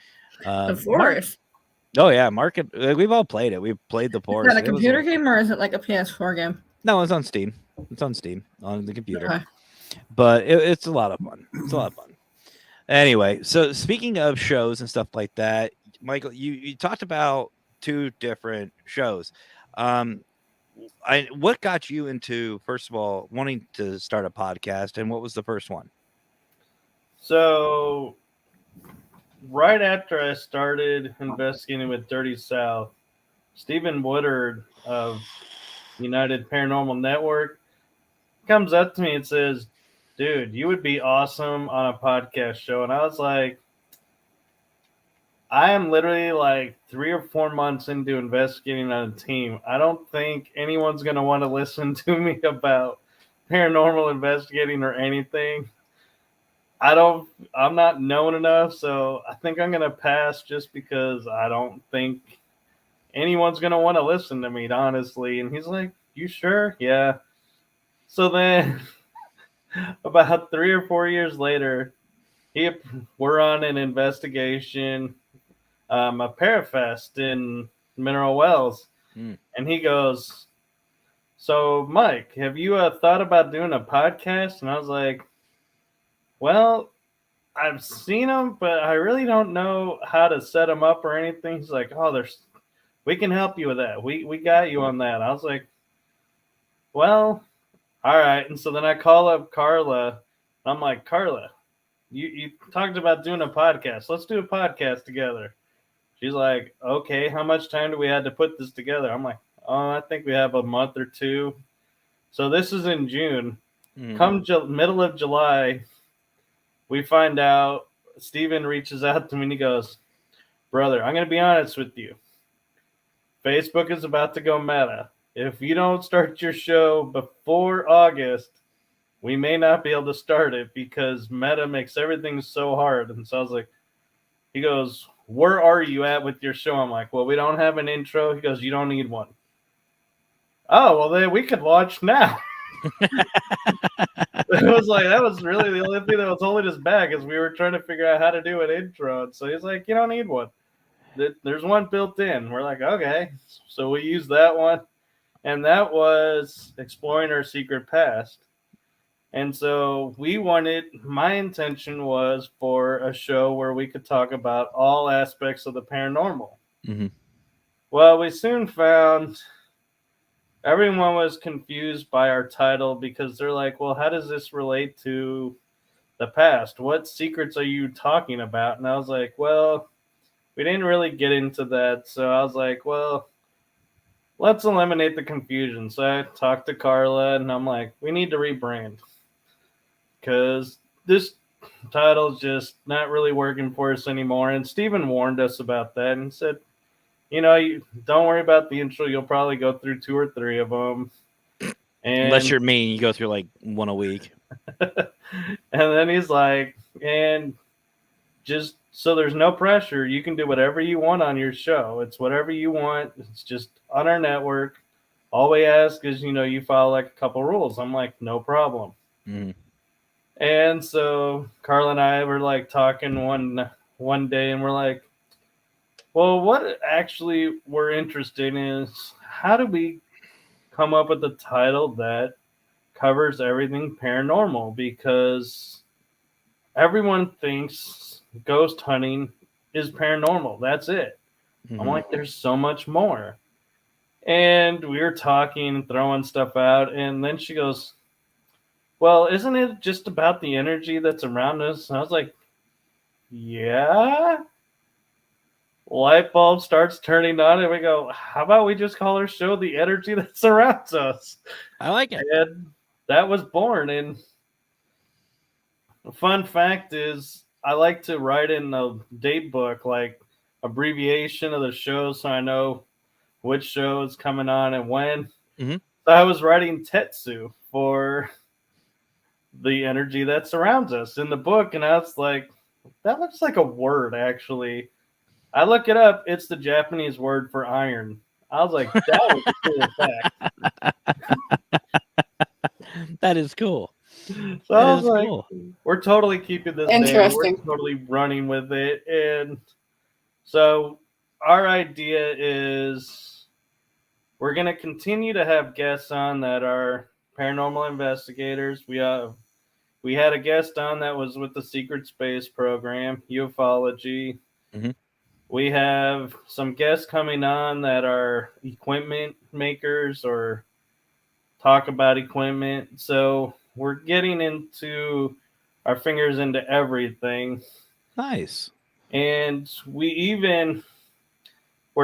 The Forest. Oh yeah, Mark. We've all played it. We've played the Forest. Is that a computer game or is it like a PS4 game? No, it's on Steam. It's on Steam on the computer. Okay. But it's a lot of fun. It's a lot of fun. Anyway, so speaking of shows and stuff like that, Michael, you talked about two different shows. What got you into, first of all, wanting to start a podcast, and what was the first one? So right after I started investigating with Dirty South, Stephen Woodard of United Paranormal Network comes up to me and says, dude, you would be awesome on a podcast show. And I was like, I am literally like 3 or 4 months into investigating on a team. I don't think anyone's going to want to listen to me about paranormal investigating or anything. I'm not known enough, so I think I'm going to pass just because I don't think anyone's going to want to listen to me, honestly. And he's like, you sure? Yeah. So then about 3 or 4 years later, we're on an investigation, a Parafest in Mineral Wells. And he goes, so Mike, have you thought about doing a podcast? And I was like, well, I've seen them, but I really don't know how to set them up or anything. He's like, oh, we can help you with that. We got you on that. I was like, well, all right. And so then I call up Carla. And I'm like, Carla, you talked about doing a podcast. Let's do a podcast together. She's like, okay, how much time do we have to put this together? I'm like, I think we have a month or two. So this is in June. Mhm. Come middle of July, we find out Steven reaches out to me and he goes, brother, I'm going to be honest with you. Facebook is about to go meta. If you don't start your show before August, we may not be able to start it because meta makes everything so hard. And so I was like, he goes, where are you at with your show? I'm like, well, we don't have an intro. He goes, you don't need one. Oh, well, then we could launch now. It was like, that was really the only thing that was holding us back is we were trying to figure out how to do an intro. And so he's like, you don't need one. There's one built in. We're like, okay. So we used that one. And that was Exploring Our Secret Past. And so my intention was for a show where we could talk about all aspects of the paranormal. Mm-hmm. Well, we soon found everyone was confused by our title because they're like, well, how does this relate to the past? What secrets are you talking about? And I was like, well, we didn't really get into that. So I was like, well, let's eliminate the confusion. So I talked to Carla and I'm like, we need to rebrand because this title's just not really working for us anymore. And Steven warned us about that and said, you don't worry about the intro. You'll probably go through 2 or 3 of them. And Unless you're me, you go through like one a week. And then he's like, and just so there's no pressure, you can do whatever you want on your show. It's whatever you want. It's just on our network. All we ask is, you follow like a couple rules. I'm like, no problem. Mm-hmm. And so Carla and I were like talking one day and we're like, well, what actually we're interested in is how do we come up with a title that covers everything paranormal? Because everyone thinks ghost hunting is paranormal. That's it. Mm-hmm. I'm like, there's so much more. And we were talking and throwing stuff out. And then she goes, well, isn't it just about the energy that's around us? And I was like, yeah. Light bulb starts turning on and we go, how about we just call our show The Energy That Surrounds Us? I like it. And that was born. And the fun fact is I like to write in a date book, like abbreviation of the show so I know which show is coming on and when. Mm-hmm. So I was writing Tetsu for The Energy That Surrounds Us in the book. And I was like, that looks like a word, actually. I look it up. It's the Japanese word for iron. I was like, that was a cool fact. That is cool. So I was like, cool. We're totally keeping this interesting. We're totally running with it. And so our idea is we're going to continue to have guests on that are paranormal investigators. We had a guest on that was with the Secret Space program, ufology. Mm-hmm. We have some guests coming on that are equipment makers or talk about equipment. So we're getting into our fingers into everything. Nice. And we're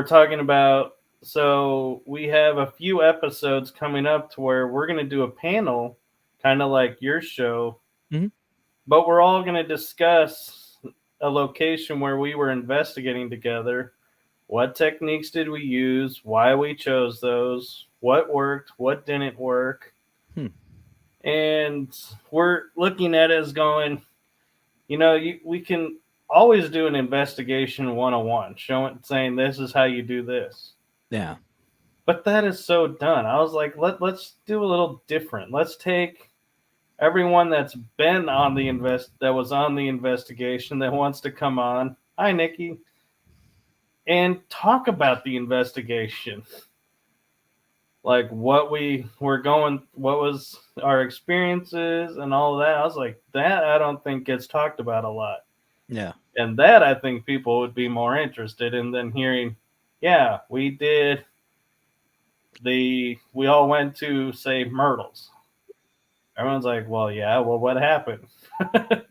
talking about, so we have a few episodes coming up to where we're going to do a panel, kind of like your show, mm-hmm. but we're all going to discuss a location where we were investigating together. What techniques did we use? Why we chose those? What worked? What didn't work? And we're looking at it as going, we can always do an investigation 101, saying this is how you do this. Yeah. But that is so done. I was like, let's do a little different. Let's take everyone that's been on that was on the investigation that wants to come on. Hi, Nikki. And talk about the investigation. Like what was our experiences and all of that. I was like, that I don't think gets talked about a lot. Yeah. And that I think people would be more interested in than hearing, yeah, we all went to, say, Myrtle's. Everyone's like, well, what happened? And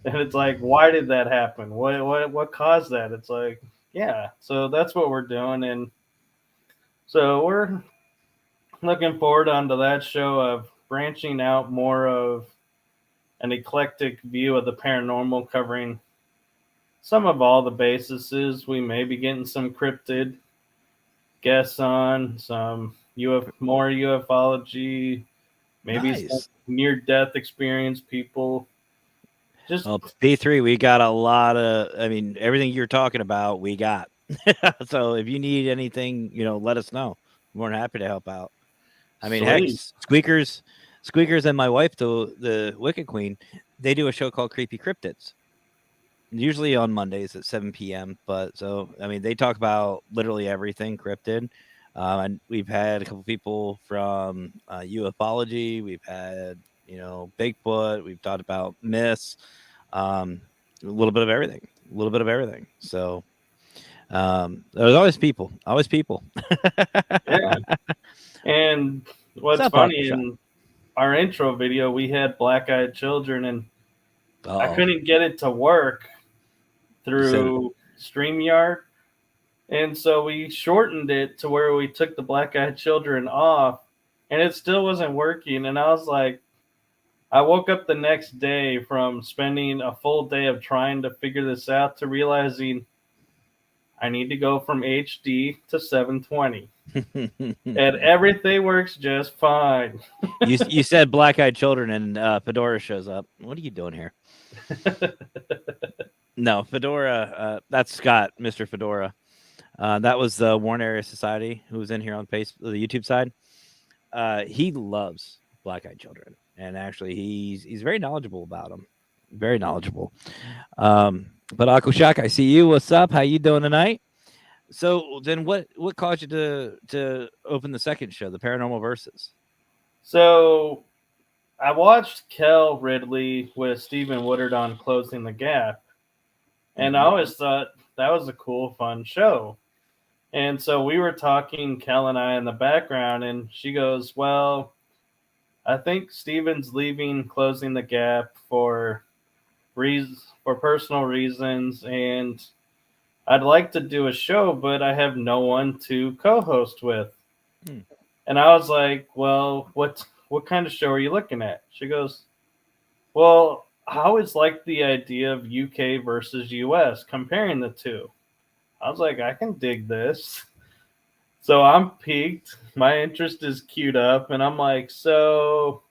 it's like, why did that happen? What caused that? It's like, yeah. So that's what we're doing. And So we're looking forward onto that show of branching out more of an eclectic view of the paranormal, covering some of all the bases. We may be getting some cryptid guests on, some more ufology, maybe some Nice. near-death experience people. Just Well, P3, we got a lot of, I mean, everything you're talking about, we got. So if you need anything, let us know. More than happy to help out. I mean, heck, Sweet. Squeakers and my wife, the Wicked Queen, they do a show called Creepy Cryptids. Usually on Mondays at 7 p.m. But so, I mean, they talk about literally everything cryptid. And we've had a couple people from ufology. We've had, Bigfoot. We've talked about myths. A little bit of everything. So there's always people. Yeah. And what's funny, in our intro video, we had black-eyed children, and I couldn't get it to work through StreamYard. And so we shortened it to where we took the black-eyed children off, and it still wasn't working. And I was like, I woke up the next day from spending a full day of trying to figure this out to realizing I need to go from HD to 720. And everything works just fine. You said black-eyed children, and Fedora shows up. What are you doing here? No, Fedora. That's Scott, Mr. Fedora. That was the Warren Area Society who was in here on the YouTube side. He loves black-eyed children, and actually, he's very knowledgeable about them. Very knowledgeable. But Akushak, I see you. What's up? How you doing tonight? So then, what caused you to open the second show, the Paranormal Versus? So I watched Kel Ridley with Stephen Woodard on Closing the Gap, and I always thought that was a cool, fun show. And so we were talking, Kel and I, in the background, and she goes, well, I think Stephen's leaving Closing the Gap for personal reasons, and I'd like to do a show, but I have no one to co-host with. And I was like, well, what kind of show are you looking at? She goes, well, I always liked the idea of UK versus US, comparing the two. I was like, I can dig this. So I'm piqued. My interest is queued up, and I'm like, so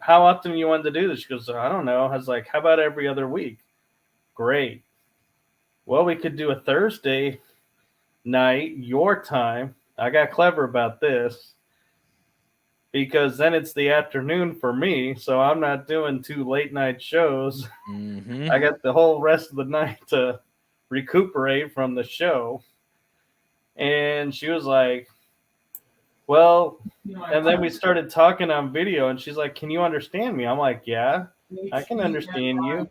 how often you want to do this? She goes, I don't know. I was like, how about every other week? Great. Well, we could do a Thursday night, your time. I got clever about this because then it's the afternoon for me, so I'm not doing 2 late night shows. Mm-hmm. I got the whole rest of the night to recuperate from the show. And she was like, well, and then we started talking on video, and she's like, can you understand me? I'm like, yeah, I can understand you.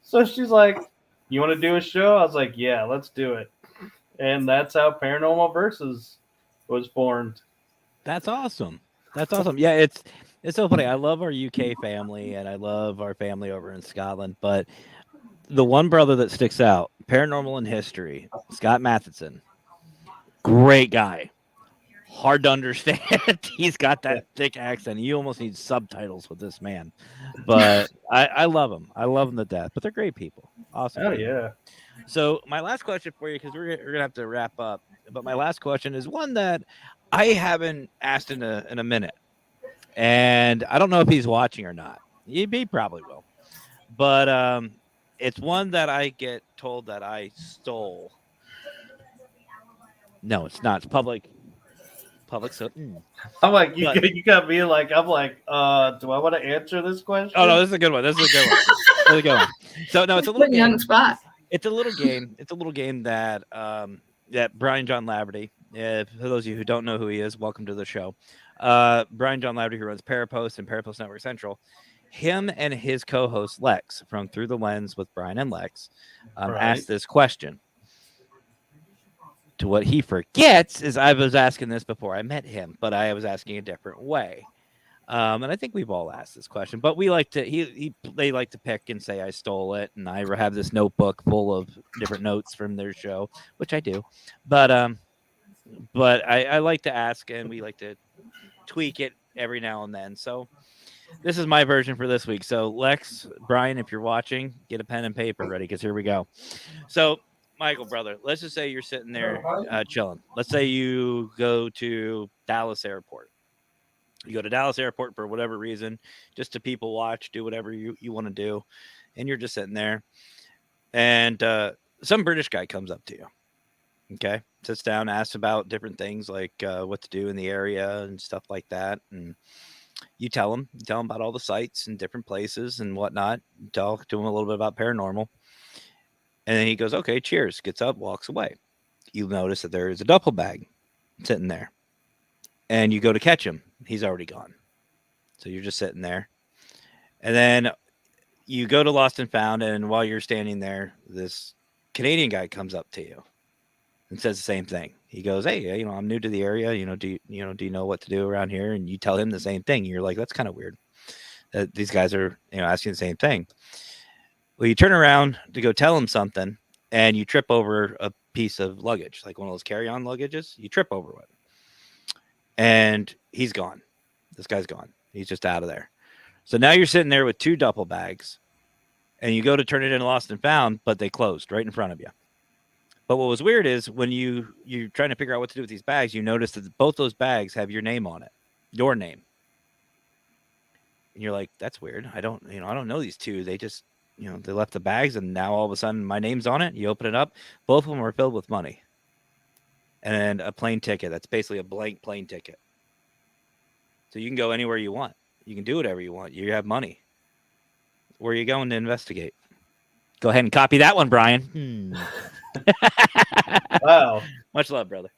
So she's like, you want to do a show? I was like, yeah, let's do it. And that's how Paranormal Versus was formed. That's awesome. Yeah, it's so funny. I love our UK family, and I love our family over in Scotland. But the one brother that sticks out, Paranormal in History, Scott Matheson, great guy. Hard to understand. He's got that thick accent. You almost need subtitles with this man. But I love him. I love him to death. But they're great people. Awesome. Oh, people. yeah. So my last question for you, because we're going to have to wrap up. But my last question is one that I haven't asked in a minute. And I don't know if he's watching or not. He probably will. But it's one that I get told that I stole. No, it's not. It's public. So I'm like, you got me like, I'm like, do I want to answer this question? Oh no, this is a good one. Really good one. So no, it's a little game. Young spot. It's a little game that that Brian John Laverty. For those of you who don't know who he is, welcome to the show. Brian John Laverty, who runs Parapost and Parapost Network Central. Him and his co-host Lex from Through the Lens with Brian and Lex asked this question. To what he forgets is I was asking this before I met him, but I was asking a different way. And I think we've all asked this question, but we like to they like to pick and say I stole it, and I have this notebook full of different notes from their show, which I do. But I like to ask, and we like to tweak it every now and then. So this is my version for this week. So Lex, Brian, if you're watching, get a pen and paper ready because here we go. So Michael, brother, let's just say you're sitting there chilling. Let's say you go to Dallas Airport. You go to Dallas Airport for whatever reason, just to people watch, do whatever you want to do. And you're just sitting there. And some British guy comes up to you. Okay. Sits down, asks about different things like what to do in the area and stuff like that. And you tell him about all the sites and different places and whatnot. You talk to him a little bit about paranormal. And then he goes, okay, cheers. Gets up, walks away. You notice that there is a duffel bag sitting there. And you go to catch him. He's already gone. So you're just sitting there. And then you go to Lost and Found. And while you're standing there, this Canadian guy comes up to you and says the same thing. He goes, hey, I'm new to the area. Do you know what to do around here? And you tell him the same thing. You're like, that's kind of weird that these guys are, asking the same thing. Well, you turn around to go tell him something and you trip over a piece of luggage, like one of those carry-on luggages. You trip over it. And he's gone. This guy's gone. He's just out of there. So now you're sitting there with 2 duffel bags and you go to turn it in Lost and Found, but they closed right in front of you. But what was weird is when you're trying to figure out what to do with these bags, you notice that both those bags have your name on it, your name. And you're like, that's weird. I don't know these 2. They just, they left the bags and now all of a sudden my name's on it. You open it up. Both of them are filled with money. And a plane ticket. That's basically a blank plane ticket. So you can go anywhere you want. You can do whatever you want. You have money. Where are you going to investigate? Go ahead and copy that one, Brian. Wow. Much love, brother.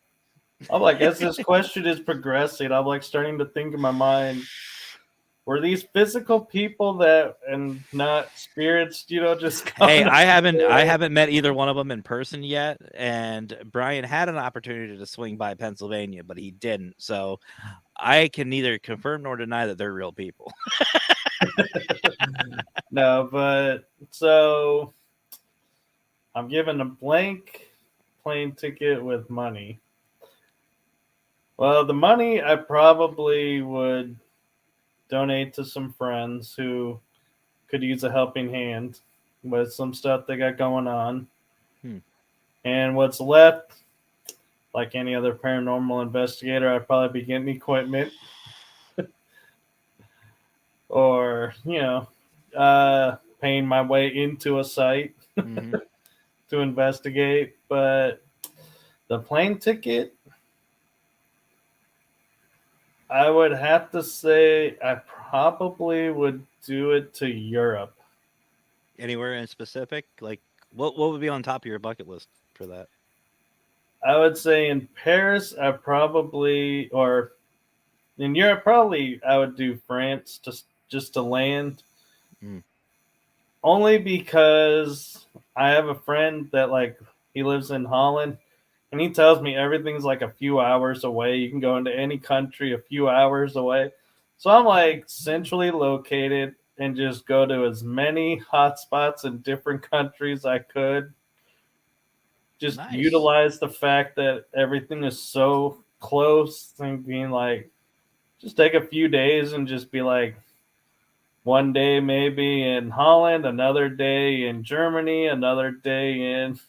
I'm like, as this question is progressing, I'm like starting to think in my mind, were these physical people and not spirits, just Hey, I haven't met either one of them in person yet. And Brian had an opportunity to swing by Pennsylvania, but he didn't. So I can neither confirm nor deny that they're real people. No, but so I'm given a blank plane ticket with money. Well, the money I probably would donate to some friends who could use a helping hand with some stuff they got going on. And what's left, like any other paranormal investigator, I'd probably be getting equipment or, paying my way into a site to investigate. But the plane ticket, I would have to say I probably would do it to Europe. Anywhere in specific? Like, what would be on top of your bucket list for that? I would say in Paris, or in Europe, probably I would do France just to land. Only because I have a friend that, he lives in Holland. And he tells me everything's like a few hours away. You can go into any country a few hours away. So I'm centrally located and just go to as many hotspots in different countries I could. Just Nice. Utilize the fact that everything is so close and being just take a few days and just be one day maybe in Holland, another day in Germany, another day in...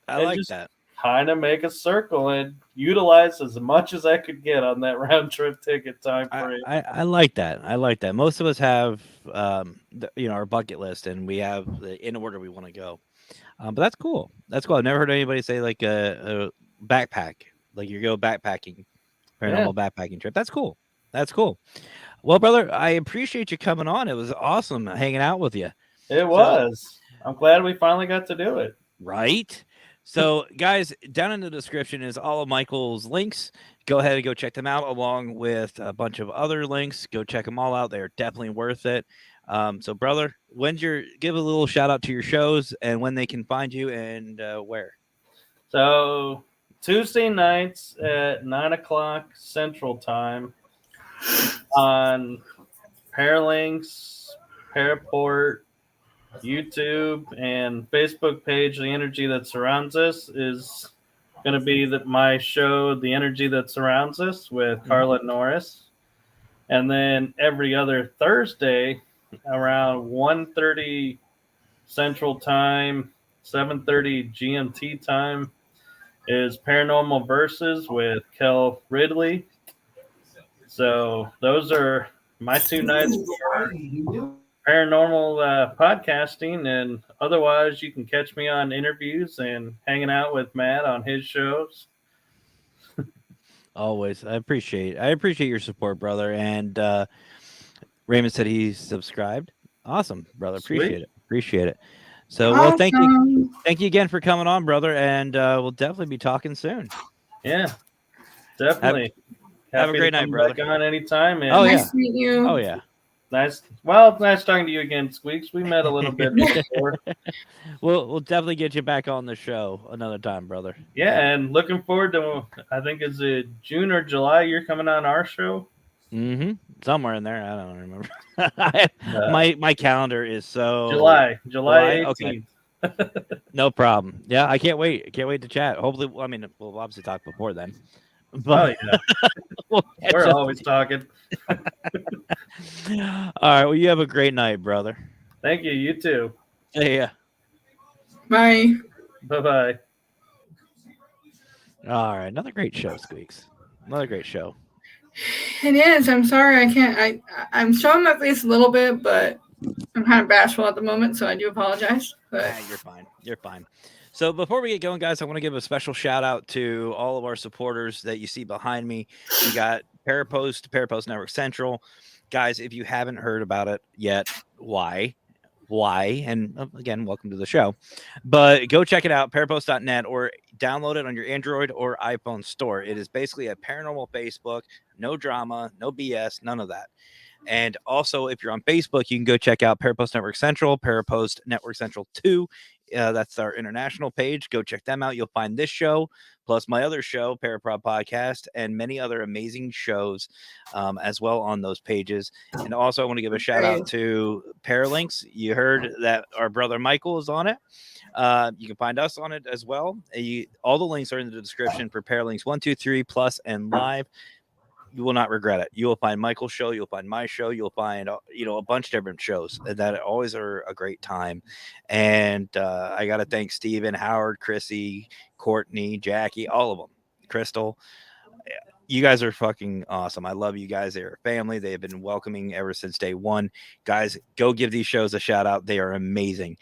I like that. Kind of make a circle and utilize as much as I could get on that round trip ticket time frame. I like that. I like that. Most of us have, our bucket list, and we have in order we want to go. But that's cool. That's cool. I've never heard anybody say a backpack, like you go backpacking, paranormal backpacking trip. That's cool. That's cool. Well, brother, I appreciate you coming on. It was awesome hanging out with you. It was. I'm glad we finally got to do it. Right. So, guys, down in the description is all of Michael's links. Go ahead and go check them out along with a bunch of other links. Go check them all out. They're definitely worth it. So, brother, give a little shout out to your shows and when they can find you and where. So, Tuesday nights at 9 o'clock Central Time. on Paralinks, Paraport, YouTube, and Facebook page. The Energy That Surrounds Us is going to be my show, The Energy That Surrounds Us, with Carla Norris. And then every other Thursday around 1:30 Central Time, 7:30 GMT time, is Paranormal Versus with Kel Ridley. So those are my 2 nights for paranormal podcasting, and otherwise you can catch me on interviews and hanging out with Matt on his shows. Always. I appreciate your support, brother. And Raymond said he's subscribed. Awesome, brother. Sweet. Appreciate it. So well, thank you again for coming on, brother, and we'll definitely be talking soon. Yeah, definitely. Have a great night, brother. Back on anytime. And Nice to meet you. Oh yeah. Nice talking to you again, Squeaks. We met a little bit before. We'll definitely get you back on the show another time, brother. Yeah, and looking forward to, I think it's June or July, you're coming on our show. Mm-hmm. Somewhere in there. I don't remember. My calendar is so July 18th. Okay. No problem. Yeah, I can't wait. I can't wait to chat. Hopefully, we'll obviously talk before then. But we're always talking. All right. Well, you have a great night, brother. Thank you. You too. See ya. Bye. Bye-bye. All right. Another great show, Squeaks. Another great show. It is. I'm sorry. I can't. I'm showing my face a little bit, but I'm kind of bashful at the moment, so I do apologize. But You're fine. You're fine. So before we get going, guys, I want to give a special shout out to all of our supporters that you see behind me. We got Parapost Network Central. Guys, if you haven't heard about it yet, why? And again, welcome to the show. But go check it out, parapost.net, or download it on your Android or iPhone store. It is basically a paranormal Facebook, no drama, no BS, none of that. And also, if you're on Facebook, you can go check out Parapost Network Central, Parapost Network Central 2. That's our international page. Go check them out. You'll find this show, plus my other show, Paracrew Podcast, and many other amazing shows as well on those pages. And also, I want to give a shout out to Paralinks. You heard that our brother Michael is on it. You can find us on it as well. All the links are in the description for Paralinks 1, 2, 3, Plus, and Live. You will not regret it. You will find Michael's show. You'll find my show. You'll find, a bunch of different shows that always are a great time. And I got to thank Steven, Howard, Chrissy, Courtney, Jackie, all of them, Crystal. You guys are fucking awesome. I love you guys. They're a family. They have been welcoming ever since day one. Guys, go give these shows a shout out. They are amazing.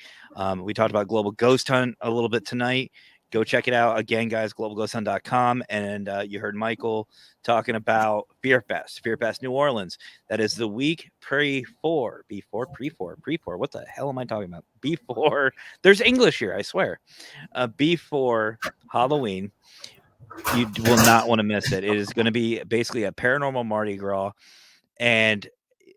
We talked about Global Ghost Hunt a little bit tonight. Go check it out again, guys, globalghosthunt.com. And you heard Michael talking about Fear Fest New Orleans. That is the week pre-4. What the hell am I talking about? Before, there's English here, I swear. Before Halloween. You will not want to miss it. It is going to be basically a paranormal Mardi Gras. And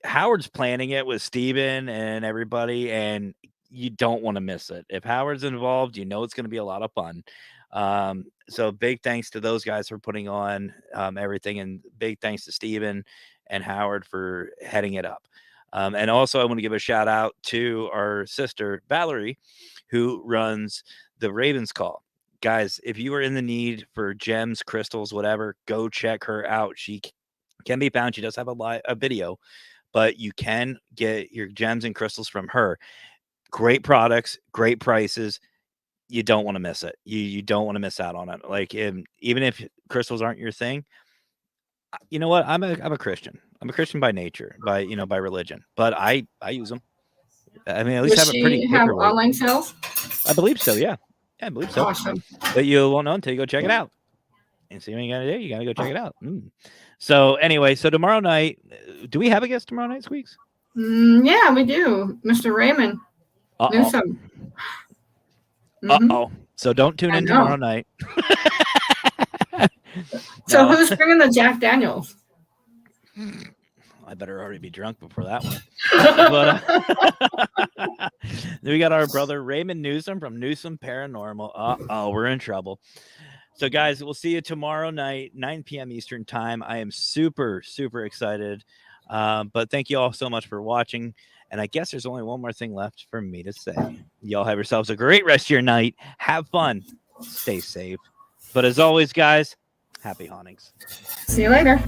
Howard's planning it with Steven and everybody, and you don't want to miss it. If Howard's involved, you know it's going to be a lot of fun. So big thanks to those guys for putting on everything, and big thanks to Steven and Howard for heading it up. And also I want to give a shout out to our sister Valerie, who runs the Ravens Call. Guys, if you are in the need for gems, crystals, whatever, go check her out. She can be found. She does have a video, but you can get your gems and crystals from her. Great products, great prices. You don't want to miss it. You don't want to miss out on it. Like, even if crystals aren't your thing, you know what? I'm a Christian. I'm a Christian by nature, by religion. But I use them. I mean, at least Does have a pretty. She have online sales? I believe so. Yeah, I believe so. Awesome. But you won't know until you go check it out. And see what you gotta do. You gotta go check it out. So anyway, so tomorrow night, do we have a guest tomorrow night, Squeaks? Yeah, we do, Mr. Raymond. Newsome. So don't tune in tomorrow night. So who's bringing the Jack Daniels? I better already be drunk before that one. But then we got our brother Raymond Newsome from Newsome Paranormal. We're in trouble. So guys, we'll see you tomorrow night, 9 p.m. Eastern time. I am super, super excited. But thank you all so much for watching. And I guess there's only one more thing left for me to say. Y'all have yourselves a great rest of your night. Have fun. Stay safe. But as always, guys, happy hauntings. See you later.